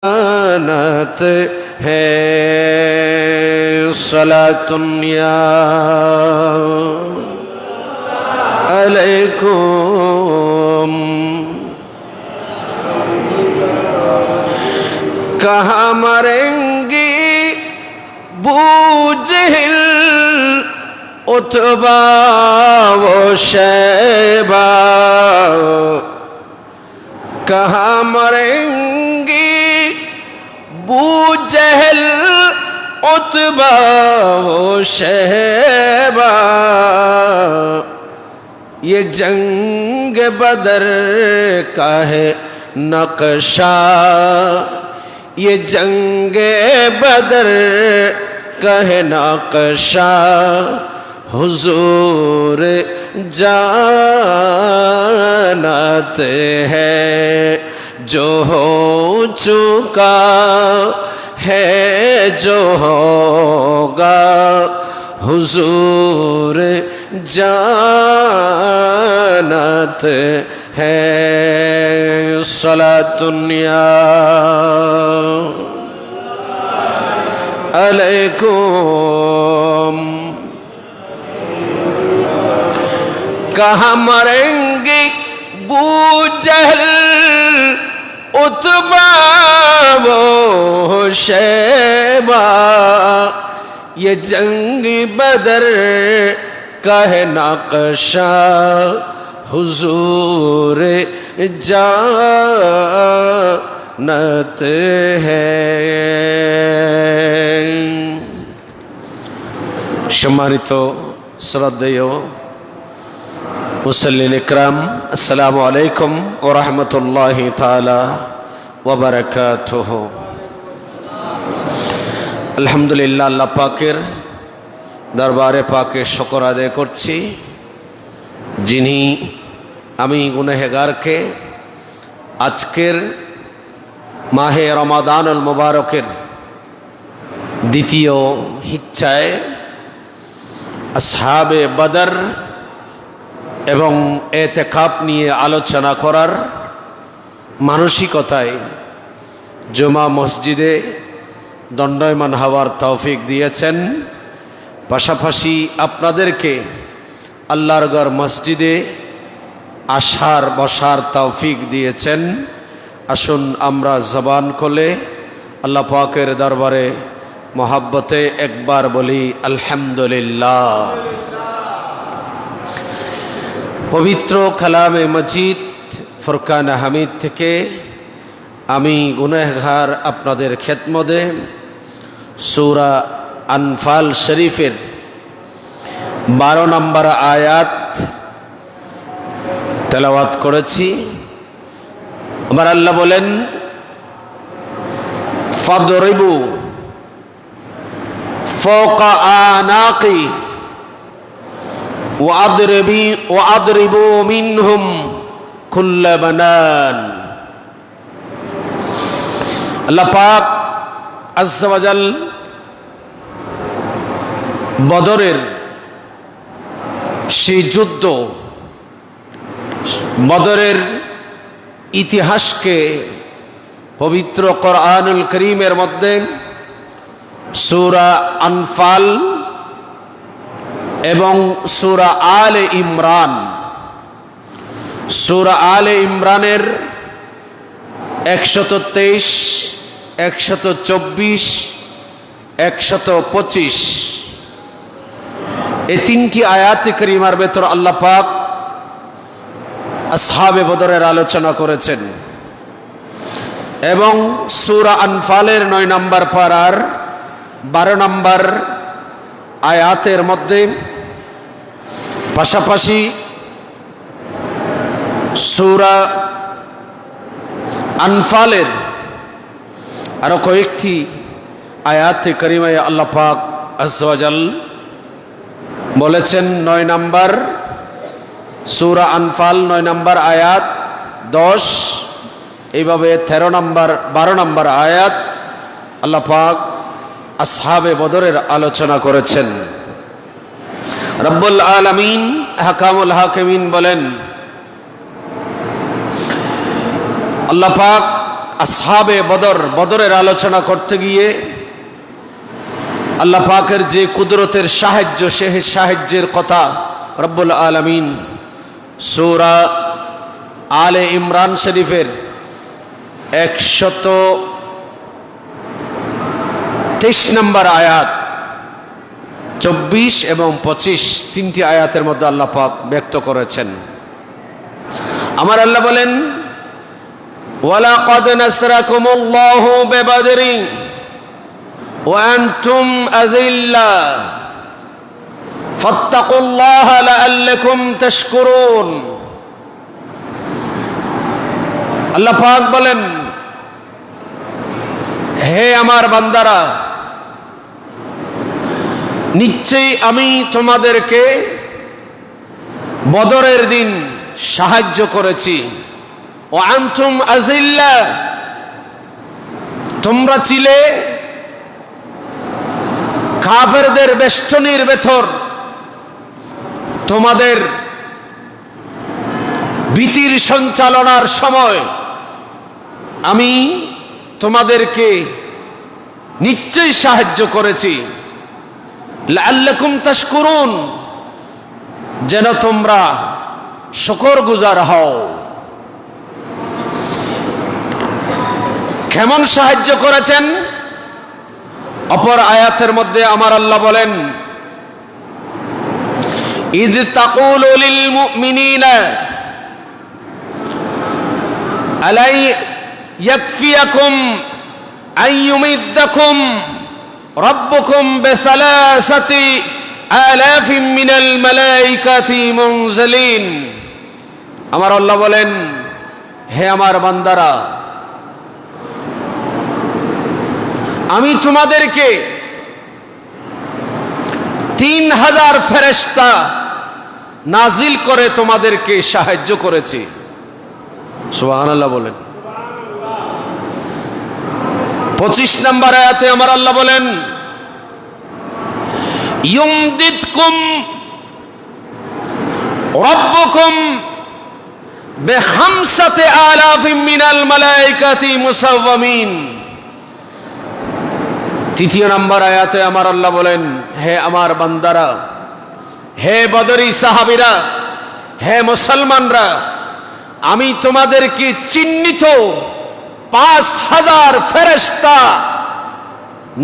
अमानत है सलातुन्या अलैकुम। कहाँ मरेंगी बूजहिल उतबा वो शैबा, कहाँ मरेंगी बूजहल उतबा वो शैबा। ये जंग बदर का है नक्शा, ये जंग बदर का है नक्शा। हुजूर जानत है जो हो चुका है जो होगा। हुजूर जानत है सलातुन्या अलैकुम। कहाँ मरेंगे बूजहल उतबा वो शैबा। ये जंगी बदर का है नक्शा। हुजूर जानत है। सम्मानित श्रद्धेय मुसल्लिन इकराम, अस्सलामु अलैकुम व रहमतुल्लाहि ताला व बाराकातुहु। अल्हम्दुलिल्लाह, अल्लाह पाकेर दरबारे पाके शुक्र आदाय करছি যিনি আমি গুনাহগারকে আজকের মাহে রমাদানুল মুবারকের দ্বিতীয় হিজ্জায় আসহাবে বদর এবং এতেকাফ নিয়ে আলোচনা করার মানসিকতায় জুমা মসজিদে দণ্ডায়মান হওয়ার তৌফিক দিয়েছেন। পাশাপাশি আপনাদেরকে আল্লাহর ঘর মসজিদে আসার বসার তৌফিক দিয়েছেন। আসুন আমরা জবান খুলে আল্লাহ পাকের দরবারে মোহাব্বতে একবার বলি আলহামদুলিল্লাহ। পবিত্র কালামে মজিদ ফুরকান হামিদ থেকে আমি গুনাহগার আপনাদের খেদমতে সূরা আনফাল শরীফের 12 নম্বর আয়াত তেলাওয়াত করেছি। আমার আল্লাহ বলেন, ফাদরিবু ফাওকা আনাকি ওয়াদরিবু মিনহুম কুল্লা বানান। আল্লাহ পাক আজ্জা ওয়া জাল বদরের সেই যুদ্ধ, বদরের ইতিহাসকে পবিত্র কোরআনুল কারীমের মধ্যে সূরা আনফাল এবং সূরা আলে ইমরান, সূরা আলে ইমরানের 123, 124, 125 এই তিনটি আয়াতে কারিমার ভেতর আল্লাহ পাক আসহাবে বদরের আলোচনা করেছেন। এবং সূরা আনফালের 9 নম্বর পারার 12 নম্বর আয়াতের মধ্যে পাশাপাশি সূরা আনফালের আরো কয়েকটি আয়াতে কারিমায় আল্লাহ পাক আজ্জা ওয়া জাল বলেছেন। 9 নম্বর সূরা আনফাল 9 নম্বর আয়াত 10, এইভাবে 13 নম্বর 12 নম্বর আয়াত আল্লাহ পাক আসহাবে বদরের আলোচনা করেছেন। রব্বুল আলামিন হাকামুল হাকিমিন বলেন, আল্লাহ পাক আসহাবে বদরের আলোচনা করতে গিয়ে আল্লাহ পাকের যে কুদরতের সাহায্য, সে সাহায্যের কথা রব্বুল আলামিন সূরা আলে ইমরান শরীফের 123 নম্বর আয়াত, 24 এবং 25 তিনটি আয়াতের মধ্যে আল্লাহ পাক ব্যক্ত করেছেন। আমার আল্লাহ বলেন, ওয়ালাকাদ নাসরাকুমুল্লাহু বিবাদরি ওয়া আনতুম আযিল্লা ফাত্তাকুল্লাহা লাআল্লাকুম তাশকুরুন। আল্লাহ পাক বলেন, হে আমার বান্দারা, নিশ্চয়ই আমি তোমাদেরকে বদরের দিন সাহায্য করেছি। ওয়া আনতুম আযিল্লা, তোমরা ছিলে কাফেরদের বেষ্টনীর ভেতর, তোমাদের ভীতির সঞ্চালনার সময় আমি তোমাদেরকে নিশ্চয়ই সাহায্য করেছি। লাআল্লাকুম তাশকুরুন, যেন তোমরা শুকরগুজার হও। কেমন সাহায্য করেছেন? অপর আয়াতের মধ্যে আমার আল্লাহ বলেন, ইয তাকুলু লিল মুমিনিনা আলাই ইয়াকফিয়াকুম আইয়ুমিদ্দাকুম রাব্বুকুম বিসালাসাতি আলাফিন মিনাল মালাইকাতি মুনজালিন। আমার আল্লাহ বলেন, হে আমার বান্দারা, আমি তোমাদেরকে 3000 ফেরেশতা নাজিল করে তোমাদেরকে সাহায্য করেছি। সুবহানাল্লাহ বলেন। 25 নম্বর আয়াতে আমার আল্লাহ বলেন, ইউমদিদকুম রাব্বুকুম বিখামসাতি আলাফিন মিনাল মালাইকাতি মুসাওয়ামিন। 3 নম্বর আয়াতে আমার আল্লাহ বলেন, হে আমার বান্দারা, হে বদরি সাহাবীরা, হে মুসলমানরা, আমি তোমাদেরকে চিহ্নিত 5000 ফেরেশতা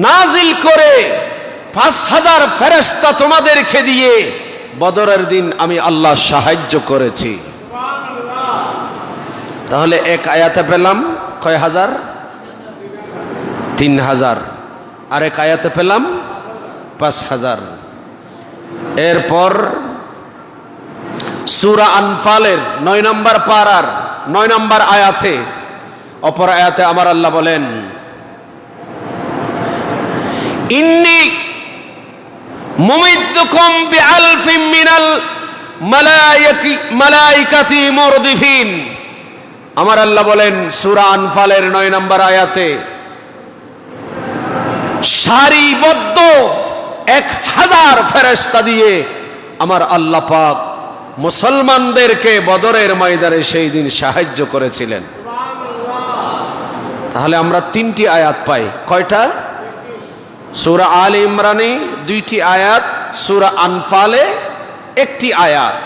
নাজিল করে 5000 ফেরেশতা তোমাদেরকে দিয়ে বদরের দিন আমি আল্লাহ সাহায্য করেছি। তাহলে এক আয়াতে পেলাম কয় হাজার? 3000। আর এক আয়াতে পেলাম 5000। এরপর সূরা আনফালের 9 নম্বর পারার 9 নম্বর আয়াতে, অপর আয়াতে আমার আল্লাহ বলেন, ইন্নী মুমিদ্দুকুম বিআলফিন মিনাল মালাইকাতি মুরদিফিন। আমার আল্লাহ বলেন সূরা আনফালের 9 নম্বর আয়াতে, সারিবদ্ধ 1000 ফেরেশতা দিয়ে আমার আল্লাহ পাক মুসলমানদেরকে বদরের ময়দানে সেই দিন সাহায্য করেছিলেন। তাহলে আমরা 3টি আয়াত পাই। কয়টা? সূরা আলে ইমরানে 2টি আয়াত, সূরা আনফালে 1টি আয়াত।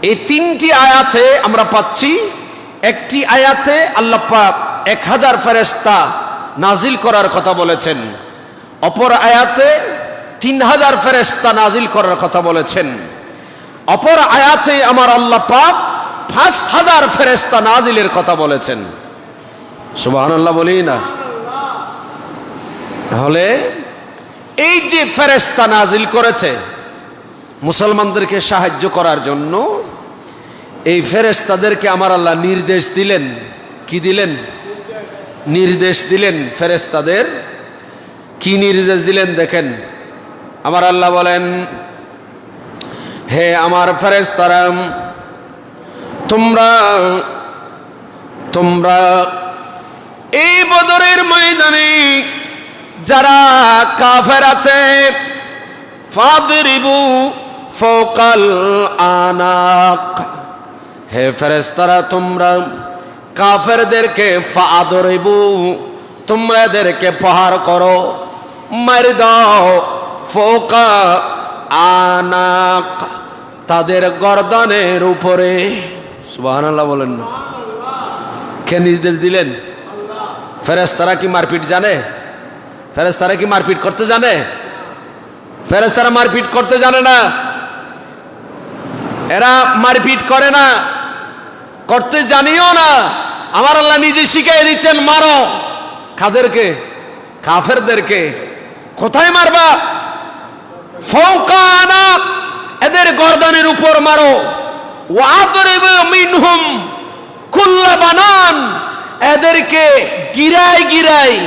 এই 3টি আয়াতে আমরা পাচ্ছি, একটি আয়াতে আল্লাহ পাক 1000 ফেরেশতা নাজিল করার কথা বলেছেন, অপর আয়াতে 3000 ফেরেশতা নাজিল করার কথা বলেছেন, অপর আয়াতে আমার আল্লাহ পাক 5000 ফেরেশতা নাজিলের কথা বলেছেন। সুবহানাল্লাহ বলি না? তাহলে এই যে ফেরেশতা নাজিল করেছে মুসলমানদেরকে সাহায্য করার জন্য, এই ফেরেশতাদেরকে আমার আল্লাহ নির্দেশ দিলেন। কি দিলেন? নির্দেশ দিলেন ফেরেশতাদের। কি নির্দেশ দিলেন দেখেন। আমার আল্লাহ বলেন, হে আমার ফেরেশতারা, তোমরা এই বদরের ময়দানে যারা কাফের আছে, ফাদরিবু ফাওকাল আনাক, হে ফেরেশতারা তোমরা কাফেরদেরকে ফাদরিবু, তোমরা এদেরকে প্রহার করো, মারি দাও, ফৌকা আনাক, তাদের গর্দানের উপরে। সুবহানাল্লাহ বলেন না। কে নির্দেশ দিলেন? ফেরেশতারা কি মারপিট জানে? ফেরেশতারা কি মারপিট করতে জানে? ফেরেশতারা মারপিট করতে জানে না। এরা মারপিট করে না, করতে জানিও না। আমার আল্লাহ নিজে শিখিয়ে দিচ্ছেন, মারো। কাদেরকে? কাফেরদেরকে। কোথায় মারবা? ফাওকা আনাক, এদের গর্দানের উপর মারো। ওয়াদরিবু মিনহুম কুল্লা বানান, এদেরকে গিরায় গিরায়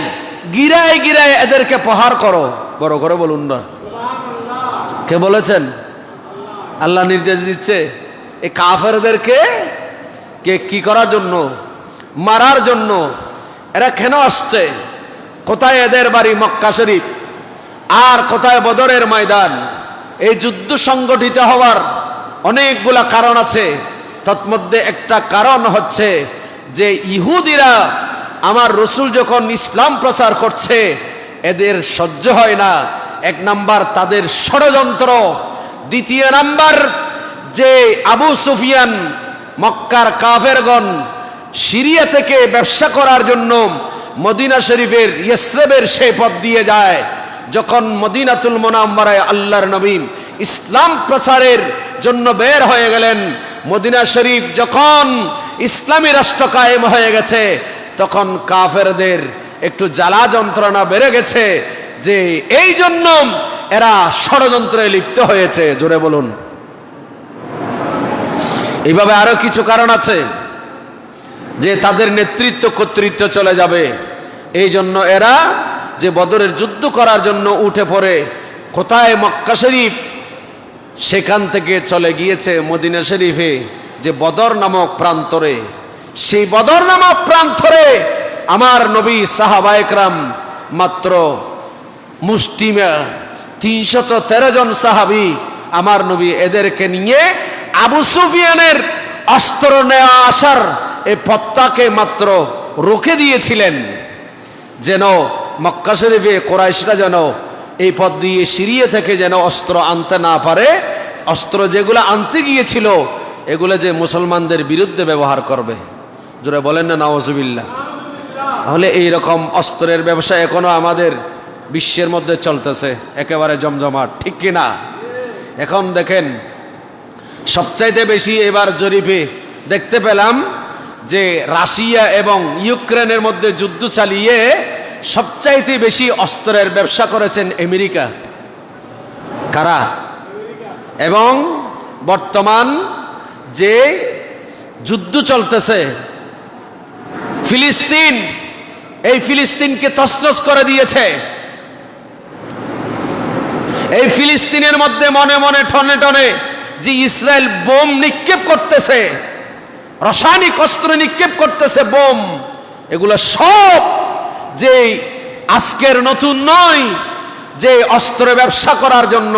গিরায় গিরায় এদেরকে প্রহার করো। বড় করে বলুন না। কে বলেছেন? আল্লাহ নির্দেশ দিচ্ছে এই কাফেরদেরকে কে কি করার জন্য? মারার জন্য। এরা কেন আসছে? কোথায় এদের বাড়ি? মক্কা শরীফ। আর কোথায়? বদরের ময়দান। এই যুদ্ধ সংগঠিত হওয়ার অনেকগুলা কারণ আছে। তৎমধ্যে একটা কারণ হচ্ছে যে ইহুদিরা আমার রসুল যখন ইসলাম প্রচার করছে এদের সহ্য হয় না। এক নাম্বার তাদের ষড়যন্ত্র, দ্বিতীয় নাম্বার যে আবু সুফিয়ান, মক্কার কাফেরগণ সিরিয়া থেকে ব্যবসা করার জন্য মদিনা শরীফের ইসরাবের সেই পথ দিয়ে যায়। যখন মদিনাতুল মুনাওয়ারায় আল্লাহর নবী ইসলাম প্রচারের জন্য বের হয়ে গেলেন, মদিনা শরীফ যখন ইসলামী রাষ্ট্র কায়েম হয়ে গেছে, তখন কাফেরদের একটু জ্বালা যন্ত্রণা বেড়ে গেছে, যে এই জন্য এরা ষড়যন্ত্রে লিপ্ত হয়েছে। জোরে বলুন। এইভাবে আরো কিছু কারণ আছে যে তাদের নেতৃত্ব কর্তৃত্ব চলে যাবে। এই জন্য এরা যে বদরের যুদ্ধ করার জন্য উঠে পড়ে কোথায়? মক্কা শরীফ। সেখান থেকে চলে গিয়েছে মদিনা শরীফে, যে বদর নামক প্রান্তরে। সেই বদর নামক প্রান্তরে আমার নবী সাহাবায়ে কেরাম মাত্র মুষ্টিমে 313 জন সাহাবী আমার নবী এদেরকে নিয়ে আবু সুফিয়ানের অস্ত্র নেওয়া আসার এই পথটাকে মাত্র রুখে দিয়েছিলেন, যেন মক্কা শরীফে কুরাইশরা যেন এই পথ দিয়ে সিরিয়া থেকে যেন অস্ত্র আনতে না পারে। অস্ত্র যেগুলো আনতে গিয়েছিল এগুলো যে মুসলমানদের বিরুদ্ধে ব্যবহার করবে। জোরে বলেন না নাউজুবিল্লাহ। তাহলে এইরকম অস্ত্রের ব্যবসা এখনো আমাদের বিশ্বের মধ্যে চলতেছে, একেবারে জমজমাট, ঠিক কিনা? এখন দেখেন সবচাইতে বেশি এবার জরিপে দেখতে পেলাম যে রাশিয়া এবং ইউক্রেনের মধ্যে যুদ্ধ চালিয়ে সবচাইতে বেশি অস্ত্রের ব্যবসা করেছেন আমেরিকা। কারা? এবং বর্তমান যে যুদ্ধ চলতেছে ফিলিস্তিন, এই ফিলিস্তিনকে তছনছ করে দিয়েছে। এই ফিলিস্তিনের মধ্যে মনে মনে টনে টনে যে ইসরায়েল বোম নিক্ষেপ করতেছে, রাসায়নিক অস্ত্র নিক্ষেপ করতেছে, বোম, এগুলো সব যে আজকের নতুন নয়, যে অস্ত্র ব্যবসা করার জন্য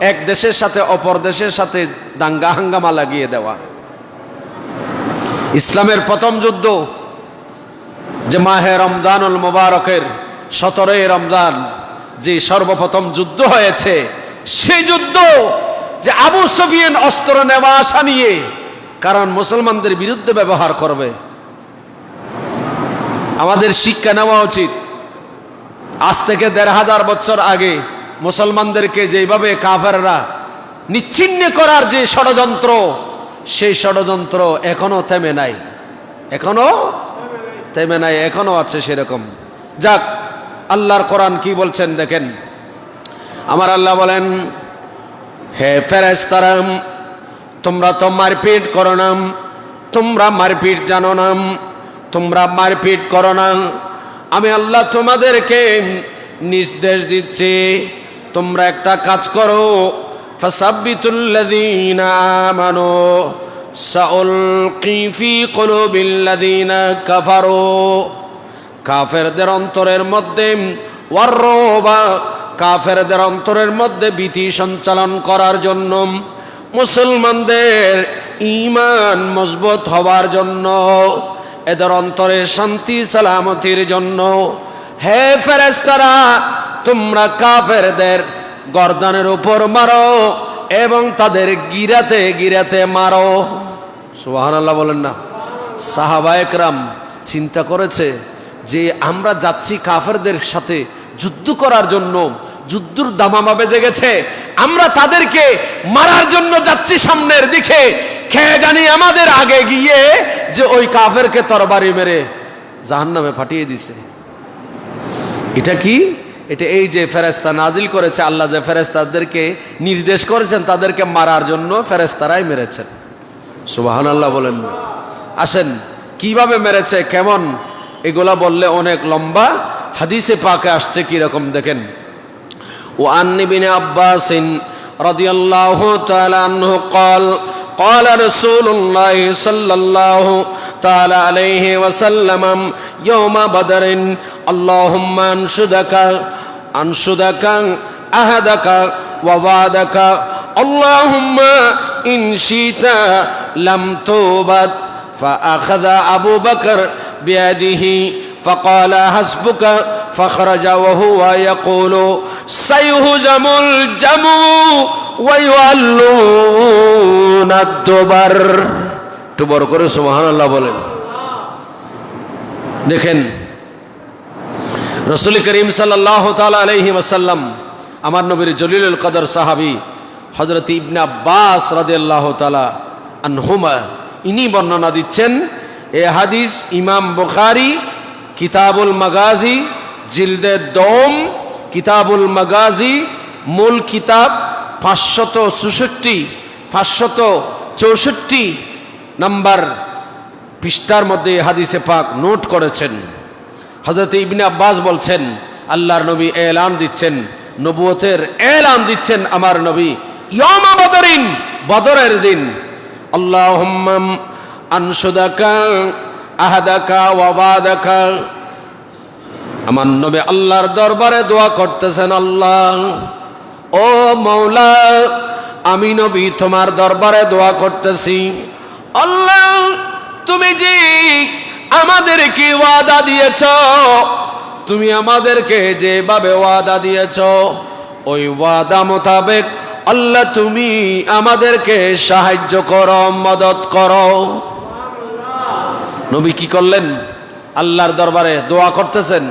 এক দেশের সাথে অপর দেশের সাথে দাঙ্গা হাঙ্গামা লাগিয়ে দেওয়া। ইসলামের প্রথম যুদ্ধ যে মাহে রমজানুল মুবারকের 17 রমজান যে সর্বপ্রথম যুদ্ধ হয়েছে, সেই যুদ্ধ যে আবু সুফিয়ান অস্ত্র নেওয়া আসা নিয়ে, কারণ মুসলমানদের বিরুদ্ধে ব্যবহার করবে। আমাদের শিক্ষা নেওয়া উচিত। আজ থেকে 1500 বছর আগে মুসলমানদেরকে যেভাবে কাফেররা নিচ্ছিন্ন করার যে ষড়যন্ত্র, সেই ষড়যন্ত্র এখনো থেমে নাই, এখনো থেমে নাই, এখনো আছে সেরকম। যাক, আল্লাহর কোরআন কি বলছেন দেখেন। আমার আল্লাহ বলেন, হে ফেরেশতারা, তোমরা তো মারপিট করো না, তোমরা মারপিট জানো না, তোমরা মারপিট করো না। আমি আল্লাহ তোমাদেরকে নির্দেশ দিচ্ছি, তোমরা একটা কাজ করো, ফাসাব্বিতুল্লাযীনা আমানু সাউলকি ফি কুলুবিল্লাযীনা কাফারু। কাফেরদের অন্তরের মধ্যে ওয়াররুবা, কাফেরদের অন্তরের মধ্যে ভীতি সঞ্চালন করার জন্য, মুসলমানদের ঈমান মজবুত হওয়ার জন্য এদের অন্তরে শান্তি সালামতির জন্য হে ফেরেশতারা তোমরা কাফেরদের গর্দানের উপর মারো এবং তাদের গিরাতে গিরাতে মারো। সুবহানাল্লাহ বলেন না। সাহাবায়ে কেরাম চিন্তা করেছে যে আমরা যাচ্ছি কাফেরদের সাথে যুদ্ধ করার জন্য, যুদ্ধর দামামা বেজে গেছে, আমরা তাদেরকে মারার জন্য যাচ্ছি সামনের দিকে, খেয়ে জানি আমাদের আগে গিয়ে যে ওই কাফেরকে তরবারি মেরে জাহান্নামে পাঠিয়ে দিছে। এটা কি? এটা এই যে ফেরেশতা নাজিল করেছে, আল্লাহ যে ফেরেশতাদেরকে নির্দেশ করেছেন তাদেরকে মারার জন্য ফেরেশতারাই মেরেছেন। সুবহানাল্লাহ বলেন। আসেন কিভাবে মেরেছে, কেমন, এগুলা বললে অনেক লম্বা। হাদিসে পাকে আসছে কি রকম দেখেন। وعن ابن عباس رضي الله تعالى عنه قال قال رسول الله صلى الله تعالى عليه وسلم يوم بدر اللهم أنشدك أهدك ووعدك اللهم إن شئت لم توبت فأخذ أبو بكر بيده فقال حسبك فخرج وهو يقول سيهزم الجمع ويولون الدبر। একটু বড় করে সুবহানাল্লাহ বলেন। দেখেন রাসূল করিম সাল্লাল্লাহু তাআলা আলাইহি ওয়াসাল্লাম, আমার নবীর জলিলুল কদর সাহাবী হযরত ইবনে আব্বাস রাদিয়াল্লাহু তাআলা আনহুমা, ইনি বর্ণনা দিচ্ছেন। এই হাদিস ইমাম বুখারী কিতাবুল মাগাজি জিলদে দম, কিতাবুল মাগাজি মূল কিতাব 564 নাম্বার পৃষ্ঠার মধ্যে হাদিসে পাক নোট করেছেন। হযরত ইবনে আব্বাস বলছেন আল্লাহর নবী এলান দিচ্ছেন, নবুয়তের এলান দিচ্ছেন আমার নবী ইয়ামা বদরিন, বদরের দিন, আল্লাহুম্মা আনশুদাকা আহাদাকা ওয়া ওয়াদাকা, আমার নবী আল্লাহর দরবারে দোয়া করতেছেন, আল্লাহ ও মাওলা আমি নবী তোমার দরবারে দোয়া করতেছি, আল্লাহ তুমি যে আমাদেরকে ওয়াদা দিয়েছ, তুমি আমাদেরকে যেভাবে ওয়াদা দিয়েছ ওই ওয়াদা মোতাবেক আল্লাহ তুমি আমাদেরকে সাহায্য করো, মদত করো। নবী কি করলেন? আল্লাহর দরবারে দোয়া করতেছেন।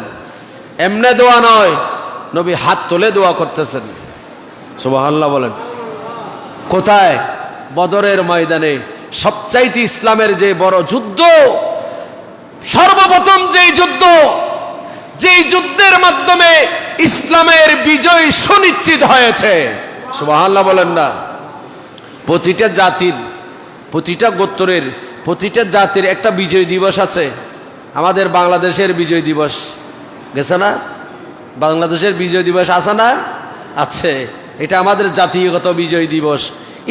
এমনে দোয়া নয়, নবী হাত তুলে দোয়া করতেছেন। সুবহানাল্লাহ বলেন। কোথায়? বদরের ময়দানে, সবচাইতে ইসলামের যে বড় যুদ্ধ, সর্বপ্রথম যেই যুদ্ধ, যেই যুদ্ধের মাধ্যমে ইসলামের বিজয় সুনিশ্চিত হয়েছে। সুবহানাল্লাহ বলেন না। প্রতিটা জাতির, প্রতিটা গোত্রের, প্রতিটা জাতির একটা বিজয় দিবস আছে। আমাদের বাংলাদেশের বিজয় দিবস গেছে না? বাংলাদেশের বিজয় দিবস আছে না? আছে। এটা আমাদের জাতীয়গত বিজয় দিবস।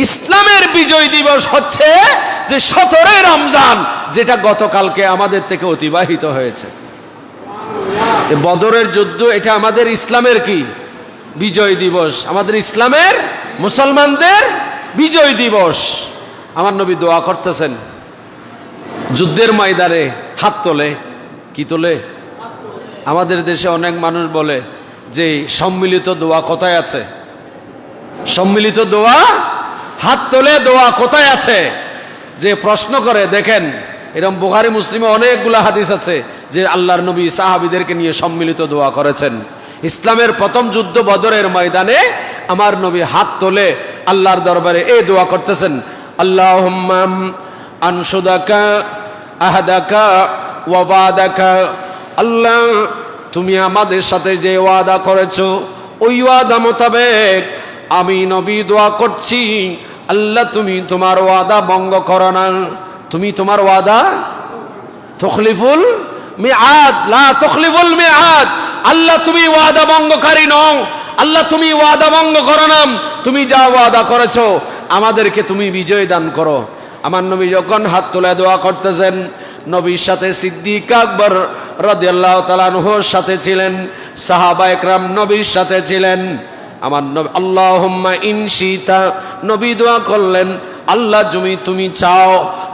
ইসলামের বিজয় দিবস হচ্ছে যে 17 রমজান, যেটা গতকালকে আমাদের থেকে অতিবাহিত হয়েছে। বদরের যুদ্ধ, এটা আমাদের ইসলামের কি বিজয় দিবস, আমাদের ইসলামের মুসলমানদের বিজয় দিবস। আমার নবী দোয়া করতেছেন যুদ্ধের ময়দানে, হাত তোলে। কি তোলে? আমাদের দেশে অনেক মানুষ বলে যে সম্মিলিত দোয়া কোথায় আছে? সম্মিলিত দোয়া, হাত তোলে দোয়া কোথায় আছে? যে প্রশ্ন করে, দেখেন এরকম বুখারী মুসলিমে অনেকগুলা হাদিস আছে যে আল্লাহর নবী সাহাবীদেরকে নিয়ে সম্মিলিত দোয়া করেছেন। ইসলামের প্রথম যুদ্ধ বদরের ময়দানে আমার নবী হাত তোলে আল্লাহর দরবারে এই দোয়া করতেছেন, আল্লাহুম্মা আনশুদাকা আহাদাকা ওয়া ওয়াদাকা, আল্লাহ তুমি আমাদের সাথে যে ওয়াদা করেছো ওই ওয়াদা মোতাবেক আমি নবী দোয়া করছি, আল্লাহ তুমি তোমার ওয়াদা ভঙ্গ করো না। তুমি তোমার ওয়াদা তুখলিফুল মিআদ, লা তুখলিফুল মিআদ, আল্লাহ তুমি ওয়াদা ভঙ্গকারী নও, আল্লাহ তুমি ওয়াদা ভঙ্গ করো না। তুমি যা ওয়াদা করেছো আমাদেরকে তুমি বিজয় দান করো। আমার নবী যখন হাত তুলে দোয়া করতেছেন, নবীর সাথে সিদ্দিক আকবর রাদিয়াল্লাহু তাআলা আনহুর সাথে ছিলেন, সাহাবায়ে কেরাম নবীর সাথে ছিলেন। আমার নবী আল্লাহুম্মা ইনশিতা, নবী দোয়া করলেন আল্লাহ তুমি চাও,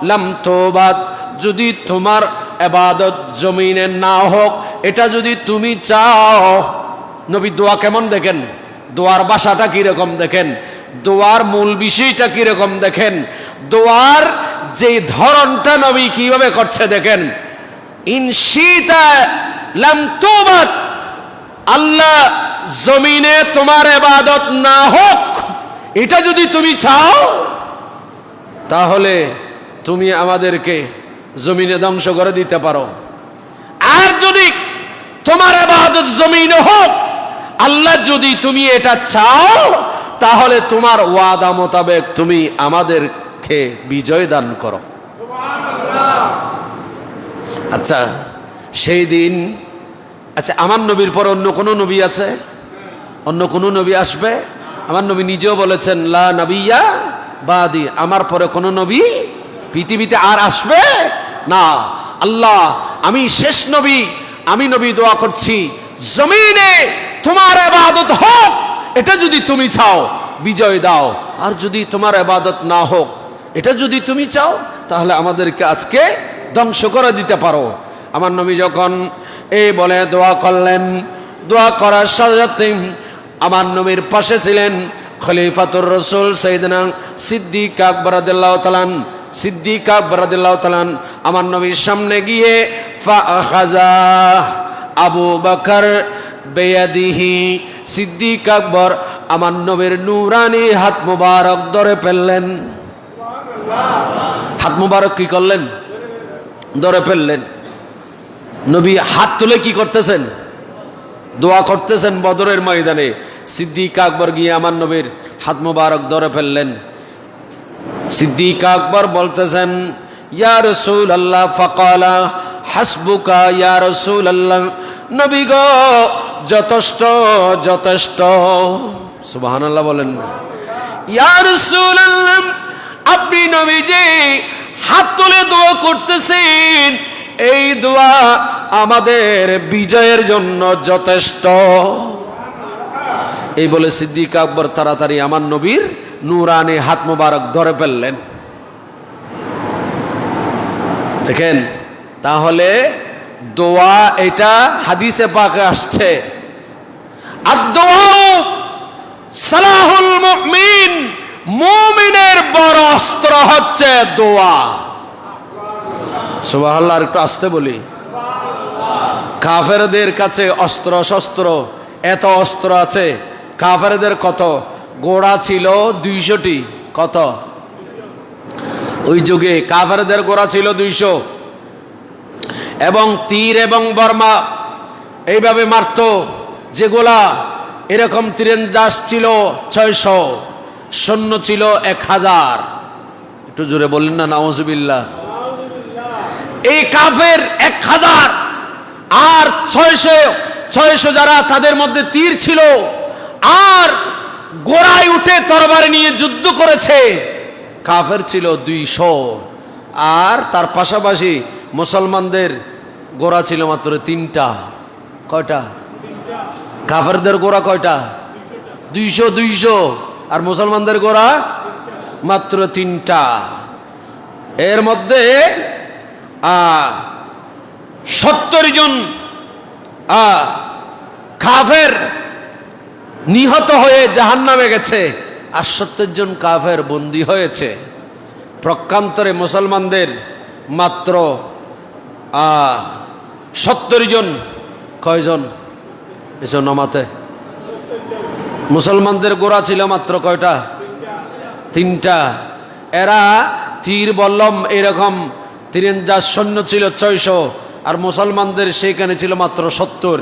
লাম তোবাত, যদি তোমার ইবাদত জমিনে না হোক, এটা যদি তুমি চাও। নবী দোয়া কেমন দেখেন, দোয়ার ভাষাটা কিরকম দেখেন, দোয়ার মূল বিষয়টা কিরকম দেখেন, দোয়ার যে ধরনটা নবী কিভাবে করছে দেখেন। ইনশিতা লাম তুবাত, আল্লাহ জমিনে তোমার ইবাদত না হোক, এটা যদি তুমি চাও তাহলে তুমি আমাদেরকে জমিনে ধ্বংস করে দিতে পারো। আর যদি তোমার ইবাদত জমিনে হোক, আল্লাহ যদি তুমি এটা চাও, তাহলে তোমার ওয়াদা মোতাবেক তুমি আমাদেরকে বিজয় দান করো। আচ্ছা সেই দিন, আচ্ছা আমার নবীর পর অন্য কোন নবী আছে? অন্য কোন নবী আসবে? আমার নবী নিজেও বলেছেন লা নবিয়্যা বাদি, আমার পরে কোন নবী পৃথিবীতে আর আসবে না। আল্লাহ আমি শেষ নবী, আমি নবী দোয়া করছি জমিনে তোমার ইবাদত হোক, এটা যদি তুমি চাও বিজয় দাও। আর যদি তোমার ইবাদত না হোক, এটা যদি তুমি চাও, তাহলে আমাদেরকে আজকে ধ্বংস করে দিতে পারো। আমার নবী যখন এই বলে দোয়া করলেন, দোয়া করার সাথে সাথে আমার নবীর পাশে ছিলেন খলিফাতুর রাসূল সাইয়েদনা সিদ্দিক আকবর রাদিয়াল্লাহু তাআলা। সিদ্দিক আকবর রাদিয়াল্লাহু তাআলা আমার নবীর সামনে গিয়ে ফাআখাযা আবু বকর বেয়াদিহি, সিদ্দিক আকবর আমার নবীর নূরানি হাত মুবারক ধরে ফেললেন। হাত মুবারক কি করলেন? ধরে ফেললেন। নবী হাত তুলে কি করতেছেন? দোয়া করতেছেন বদরের ময়দানে। সিদ্দিক আকবর গিয়ে আমার নবীর হাত মুবারক ধরে ফেললেন। সিদ্দিক আকবর বলতেছেন ইয়া রাসূলুল্লাহ, ফাকালা হাসবুকা ইয়া রাসূলুল্লাহ, নবী গো যথেষ্ট যথেষ্ট। সুবহানাল্লাহ বলেন না। ইয়া রাসূলুল্লাহ, আপনি নবীজি হাত তুলে দোয়া করতেছেন, এই দোয়া আমাদের বিজয়ের জন্য যথেষ্ট। এই বলে সিদ্দিক আকবর তাড়াতাড়ি আমার নবীর নূরানি হাত মুবারক ধরে ফেললেন। দেখেন তাহলে দোয়া, এটা হাদিসে পাকে আসছে, আদ-দুআউ সালাহুল মুমিন, মুমিনের বড় অস্ত্র হচ্ছে দোয়া। সুবহানাল্লাহ, একটু আস্তে বলি। কাফেরদের কাছে অস্ত্র শস্ত্র এত অস্ত্র আছে। কাফেরদের কত ঘোড়া ছিল? 200টি। কত? ওই যুগে কাফেরদের ঘোড়া ছিল 200, এবং তীর এবং বর্মা এইভাবে মারত, যেগুলা এরকম তীরন্দাজ ছিল 600, সৈন্য ছিল 1000। একটু জোরে বললেন না নাউজুবিল্লাহ। এই কাফের 1000 আর 600 যারা, তাদের মধ্যে তীর ছিল, আর ঘোড়ায় উঠে তরবারি নিয়ে যুদ্ধ করেছে কাফের ছিল 200। আর তার পাশাপাশি মুসলমানদের ঘোড়া ছিল মাত্র 3টা। কয়টা? কাফেরদের ঘোড়া কয়টা? 200। আর মুসলমানদের ঘোড়া মাত্র 3টা। এর মধ্যে 70 জন কাফের নিহত হয়ে জাহান্নামে গেছে, আর 70 জন কাফের বন্দী হয়েছে। প্রকান্তরে মুসলমানদের মাত্র 70 জন। কয়জন? এসব নামাতে। মুসলমানদের গোড়া ছিল মাত্র কয়টা? 3টা। এরা তীর বল্লম এরকম তীরন্দাজ সৈন্য ছিল 600, আর মুসলমানদের সেখানে ছিল মাত্র 70।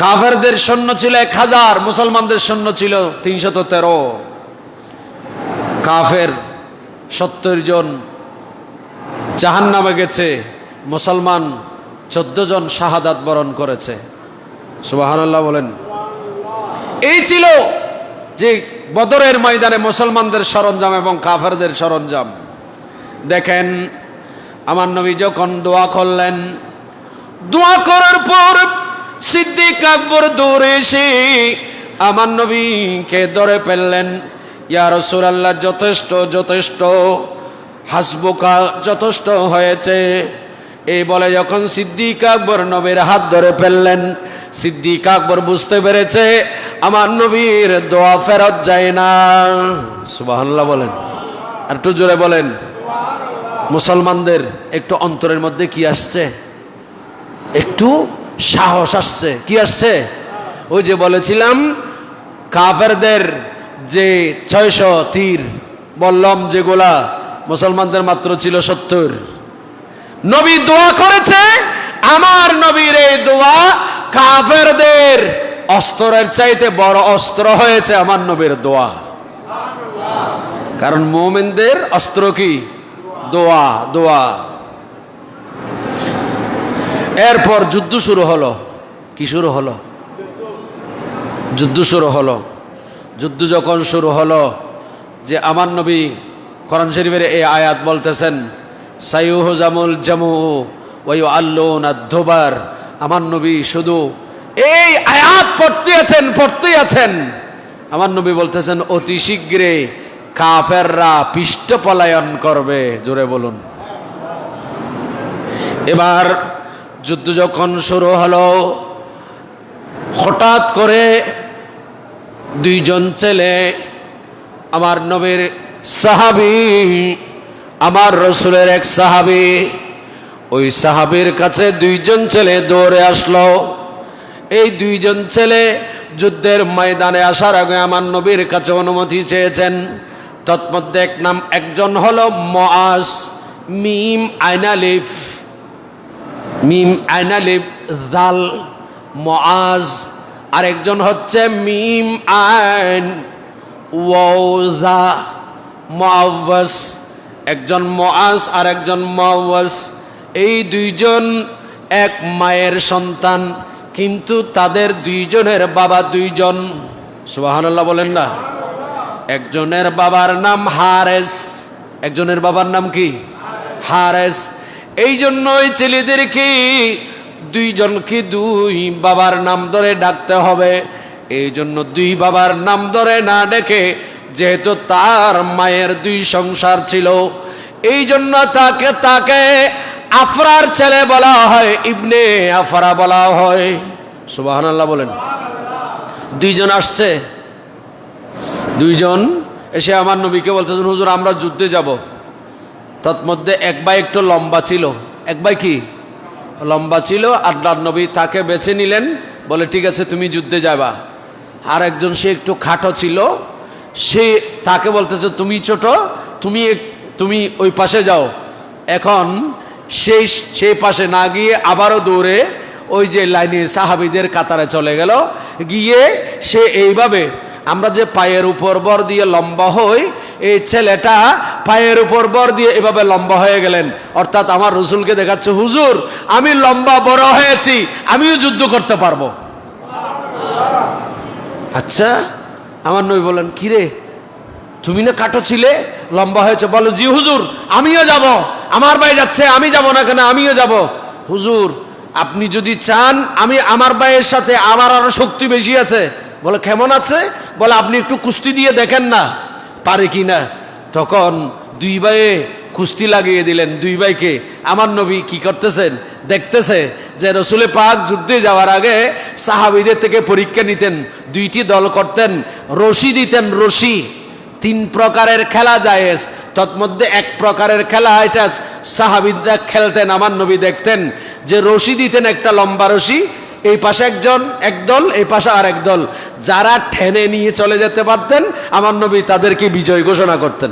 কাফেরদের সৈন্য ছিল 1000, মুসলমানদের সৈন্য ছিল 313। কাফের 70 জন জাহান্নামে গেছে, মুসলমান 14 জন শাহাদাত বরণ করেছে। সুবহানাল্লাহ বলেন। এই ছিল যে বদরের ময়দানে মুসলমানদের সরঞ্জাম এবং কাফেরদের সরঞ্জাম। দেখেন আমার নবী যখন দোয়া করলেন, দোয়া করার পর সিদ্দিক আকবর দৌড়ে এসে আমার নবীকে ধরে ফেললেন। ইয়া রাসূলুল্লাহ, যথেষ্ট যথেষ্ট, হাসবুকা, যথেষ্ট হয়েছে। এই বলে যখন সিদ্দিক আকবর নবীর হাত ধরে ফেললেন, সিদ্দিক আকবর বুঝতে পেরেছে আমার নবীর দোয়া ফেরত যায় না। সুবহানাল্লাহ বলেন, আর একটু জোরে বলেন। মুসলমানদের একটু অন্তরের মধ্যে কি আসছে? একটু সাহস আসছে। কি আসছে? ওই যে বলেছিলাম কাফেরদের যে 600 তীর বললাম যেগুলা, মুসলমানদের মাত্র ছিল 70। নবী দোয়া করেছে, আমার নবীর এই দোয়া কাফেরদের অস্ত্রের চাইতে বড় অস্ত্র হয়েছে আমার নবীর দোয়া। কারণ মুমিনদের অস্ত্র কি? দোয়া। দোয়া। এরপর যুদ্ধ শুরু হলো। কি শুরু হলো? যুদ্ধ শুরু হলো। যুদ্ধ যখন শুরু হলো, যে আমার নবী কোরআন শরীফের এই আয়াত বলতেছেন, সাইয়ুহজামুল জামু ওয়া ইউআল্লুনা আদ-দুবার। আমার নবী শুধু এই আয়াত পড়তেই আছেন। আমার নবী বলতেছেন অতি শীঘ্রে কাফেররা পৃষ্ঠ পলায়ন করবে। জোরে বলুন। এবার যুদ্ধ যখন শুরু হলো, হঠাৎ করে দুইজন ছেলে, আমার নবীর সাহাবী, আমার রসুলের এক সাহাবী, ওই সাহাবীর কাছে দুইজন ছেলে দৌড়ে আসলো। এই দুইজন ছেলে যুদ্ধের ময়দানে আসার আগে আমার নবীর কাছে অনুমতি চেয়েছেন। তৎমধ্যে একজন হলো মুআজ, মিম আইনালিফ, মিম আইনালিফ জাল মুআজ। আরেকজন হচ্ছে মিম আইন ওয়াজা মুআওয়াজ। একজন মুআজ আর একজন মুআওয়াজ। এই দুইজন এক মায়ের সন্তান, কিন্তু তাদের দুইজনের বাবা দুইজন। সুবহানাল্লাহ বলেন না। একজনের বাবার নাম হারেস, একজনের বাবার নাম কি? হারেস। এই জন্য ওই ছেলেদেরকে দুইজনকে দুই বাবার নাম ধরে ডাকতে হবে। এই জন্য দুই বাবার নাম ধরে না ডেকে, যেহেতু তার মায়ের দুই সংসার ছিল, এই জন্য তাকে আফরার ছেলে বলা হয়, ইবনে আফরা বলা হয়। সুবহানাল্লাহ বলেন। দুইজন আসছে, দুইজন এসে আমার নবীকে বলতেছেন, হুজুর আমরা যুদ্ধে যাব। তৎমধ্যে এক ভাই একটু লম্বা ছিল। এক ভাই কি? লম্বা ছিল। আল্লাহর নবী তাকে বেছে নিলেন, বলে ঠিক আছে তুমি যুদ্ধে যাবা। আর একজন সে একটু খাটো ছিল, সে তাকে বলতেছে তুমি ছোট, তুমি ওই পাশে যাও। এখন সেই পাশে না গিয়ে আবারও দৌড়ে ওই যে লাইনে সাহাবীদের কাতারে চলে গেল। গিয়ে সে এইভাবে, আমরা যে পায়ের উপর বর দিয়ে লম্বা হই, এই ছেলেটা পায়ের উপর বর দিয়ে এভাবে লম্বা হয়ে গেলেন। অর্থাৎ আমার রসুলকে দেখাচ্ছে, হুজুর আমি লম্বা বড় হয়েছি, আমিও যুদ্ধ করতে পারবো। আচ্ছা, আমার নবী বলেন, কিরে তুমি না কাটো ছিলে, লম্বা হয়েছে? বলো জি হুজুর, আমিও যাব। আমার ভাই যাচ্ছে, আমি যাব না কেন? আমিও যাব। হুজুর আপনি যদি চান, আমি আমার ভাইয়ের সাথে আমার আরো শক্তি বেশি আছে। বলে কেমন আছে? বলে আপনি একটু কুস্তি দিয়ে দেখেন না, পারে কি না। তখন দুই ভাইয়ে কুস্তি লাগিয়ে দিলেন দুই ভাইকে। আমার নবী কি করতেছেন দেখতেছে, যে রসুলে পাক যুদ্ধে যাওয়ার আগে সাহাবীদের থেকে পরীক্ষা নিতেন, দুইটি দল করতেন, রশি দিতেন। রশি 3 প্রকারের খেলা জায়েজ, তৎমধ্যে এক প্রকারের খেলা এটা সাহাবীরা খেলতেন। আমার নবী দেখতেন যে রশি দিতেন, একটা লম্বা রশি, এই পাশে একদল, এই পাশে আর এক দল। যারা ঠেনে নিয়ে চলে যেতে পারতেন আমার নবী তাদেরকে বিজয় ঘোষণা করতেন।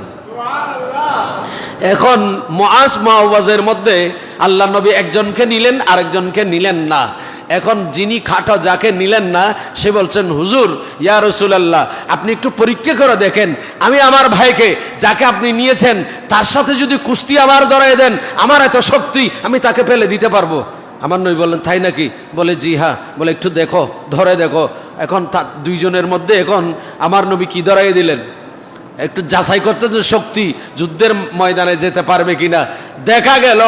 এখন মুআজ মুআওয়াজের মধ্যে আল্লাহ নবী একজনকে নিলেন, আরেকজনকে নিলেন না। এখন যিনি খাটো, যাকে নিলেন না, সে বলছেন, হুজুর ইয়া রাসূলুল্লাহ আপনি একটু পরীক্ষা করে দেখেন, আমি আমার ভাইকে যাকে আপনি নিয়েছেন তার সাথে যদি কুস্তি আবার ধরাই দেন, আমার এত শক্তি, আমি তাকে ফেলে দিতে পারবো। আমার নবী বললেন, তাই নাকি? বলে জি হ্যাঁ। বলে একটু দেখো, ধরে দেখো। এখন দুইজনের মধ্যে এখন আমার নবী কি ধরাই দিলেন, একটু যাচাই করতে, যে শক্তি যুদ্ধের ময়দানে যেতে পারবে কিনা। দেখা গেল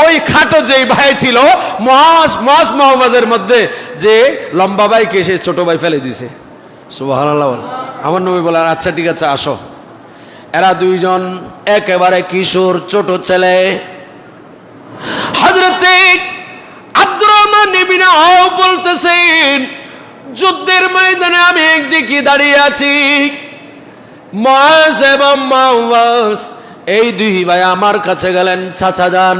ওই খাটো যেই ভাই ছিল মুআওয়াজের মধ্যে, যে লম্বা ভাইকে সে ছোট ভাই ফেলে দিছে। সুবহানাল্লাহ। আমার নবী বলেন, আচ্ছা ঠিক আছে আসো। এরা দুইজন একেবারে কিশোর ছোট ছেলে। হযরতে আব্দুর রহমান ইবনে আওফ বলতেছেন, যুদ্ধের ময়দানে আমি একদিকে দাঁড়িয়ে আছি, মুআজ এবং মাওয়াজ এই দুই ভাই আমার কাছে গেলেন। চাচা যান।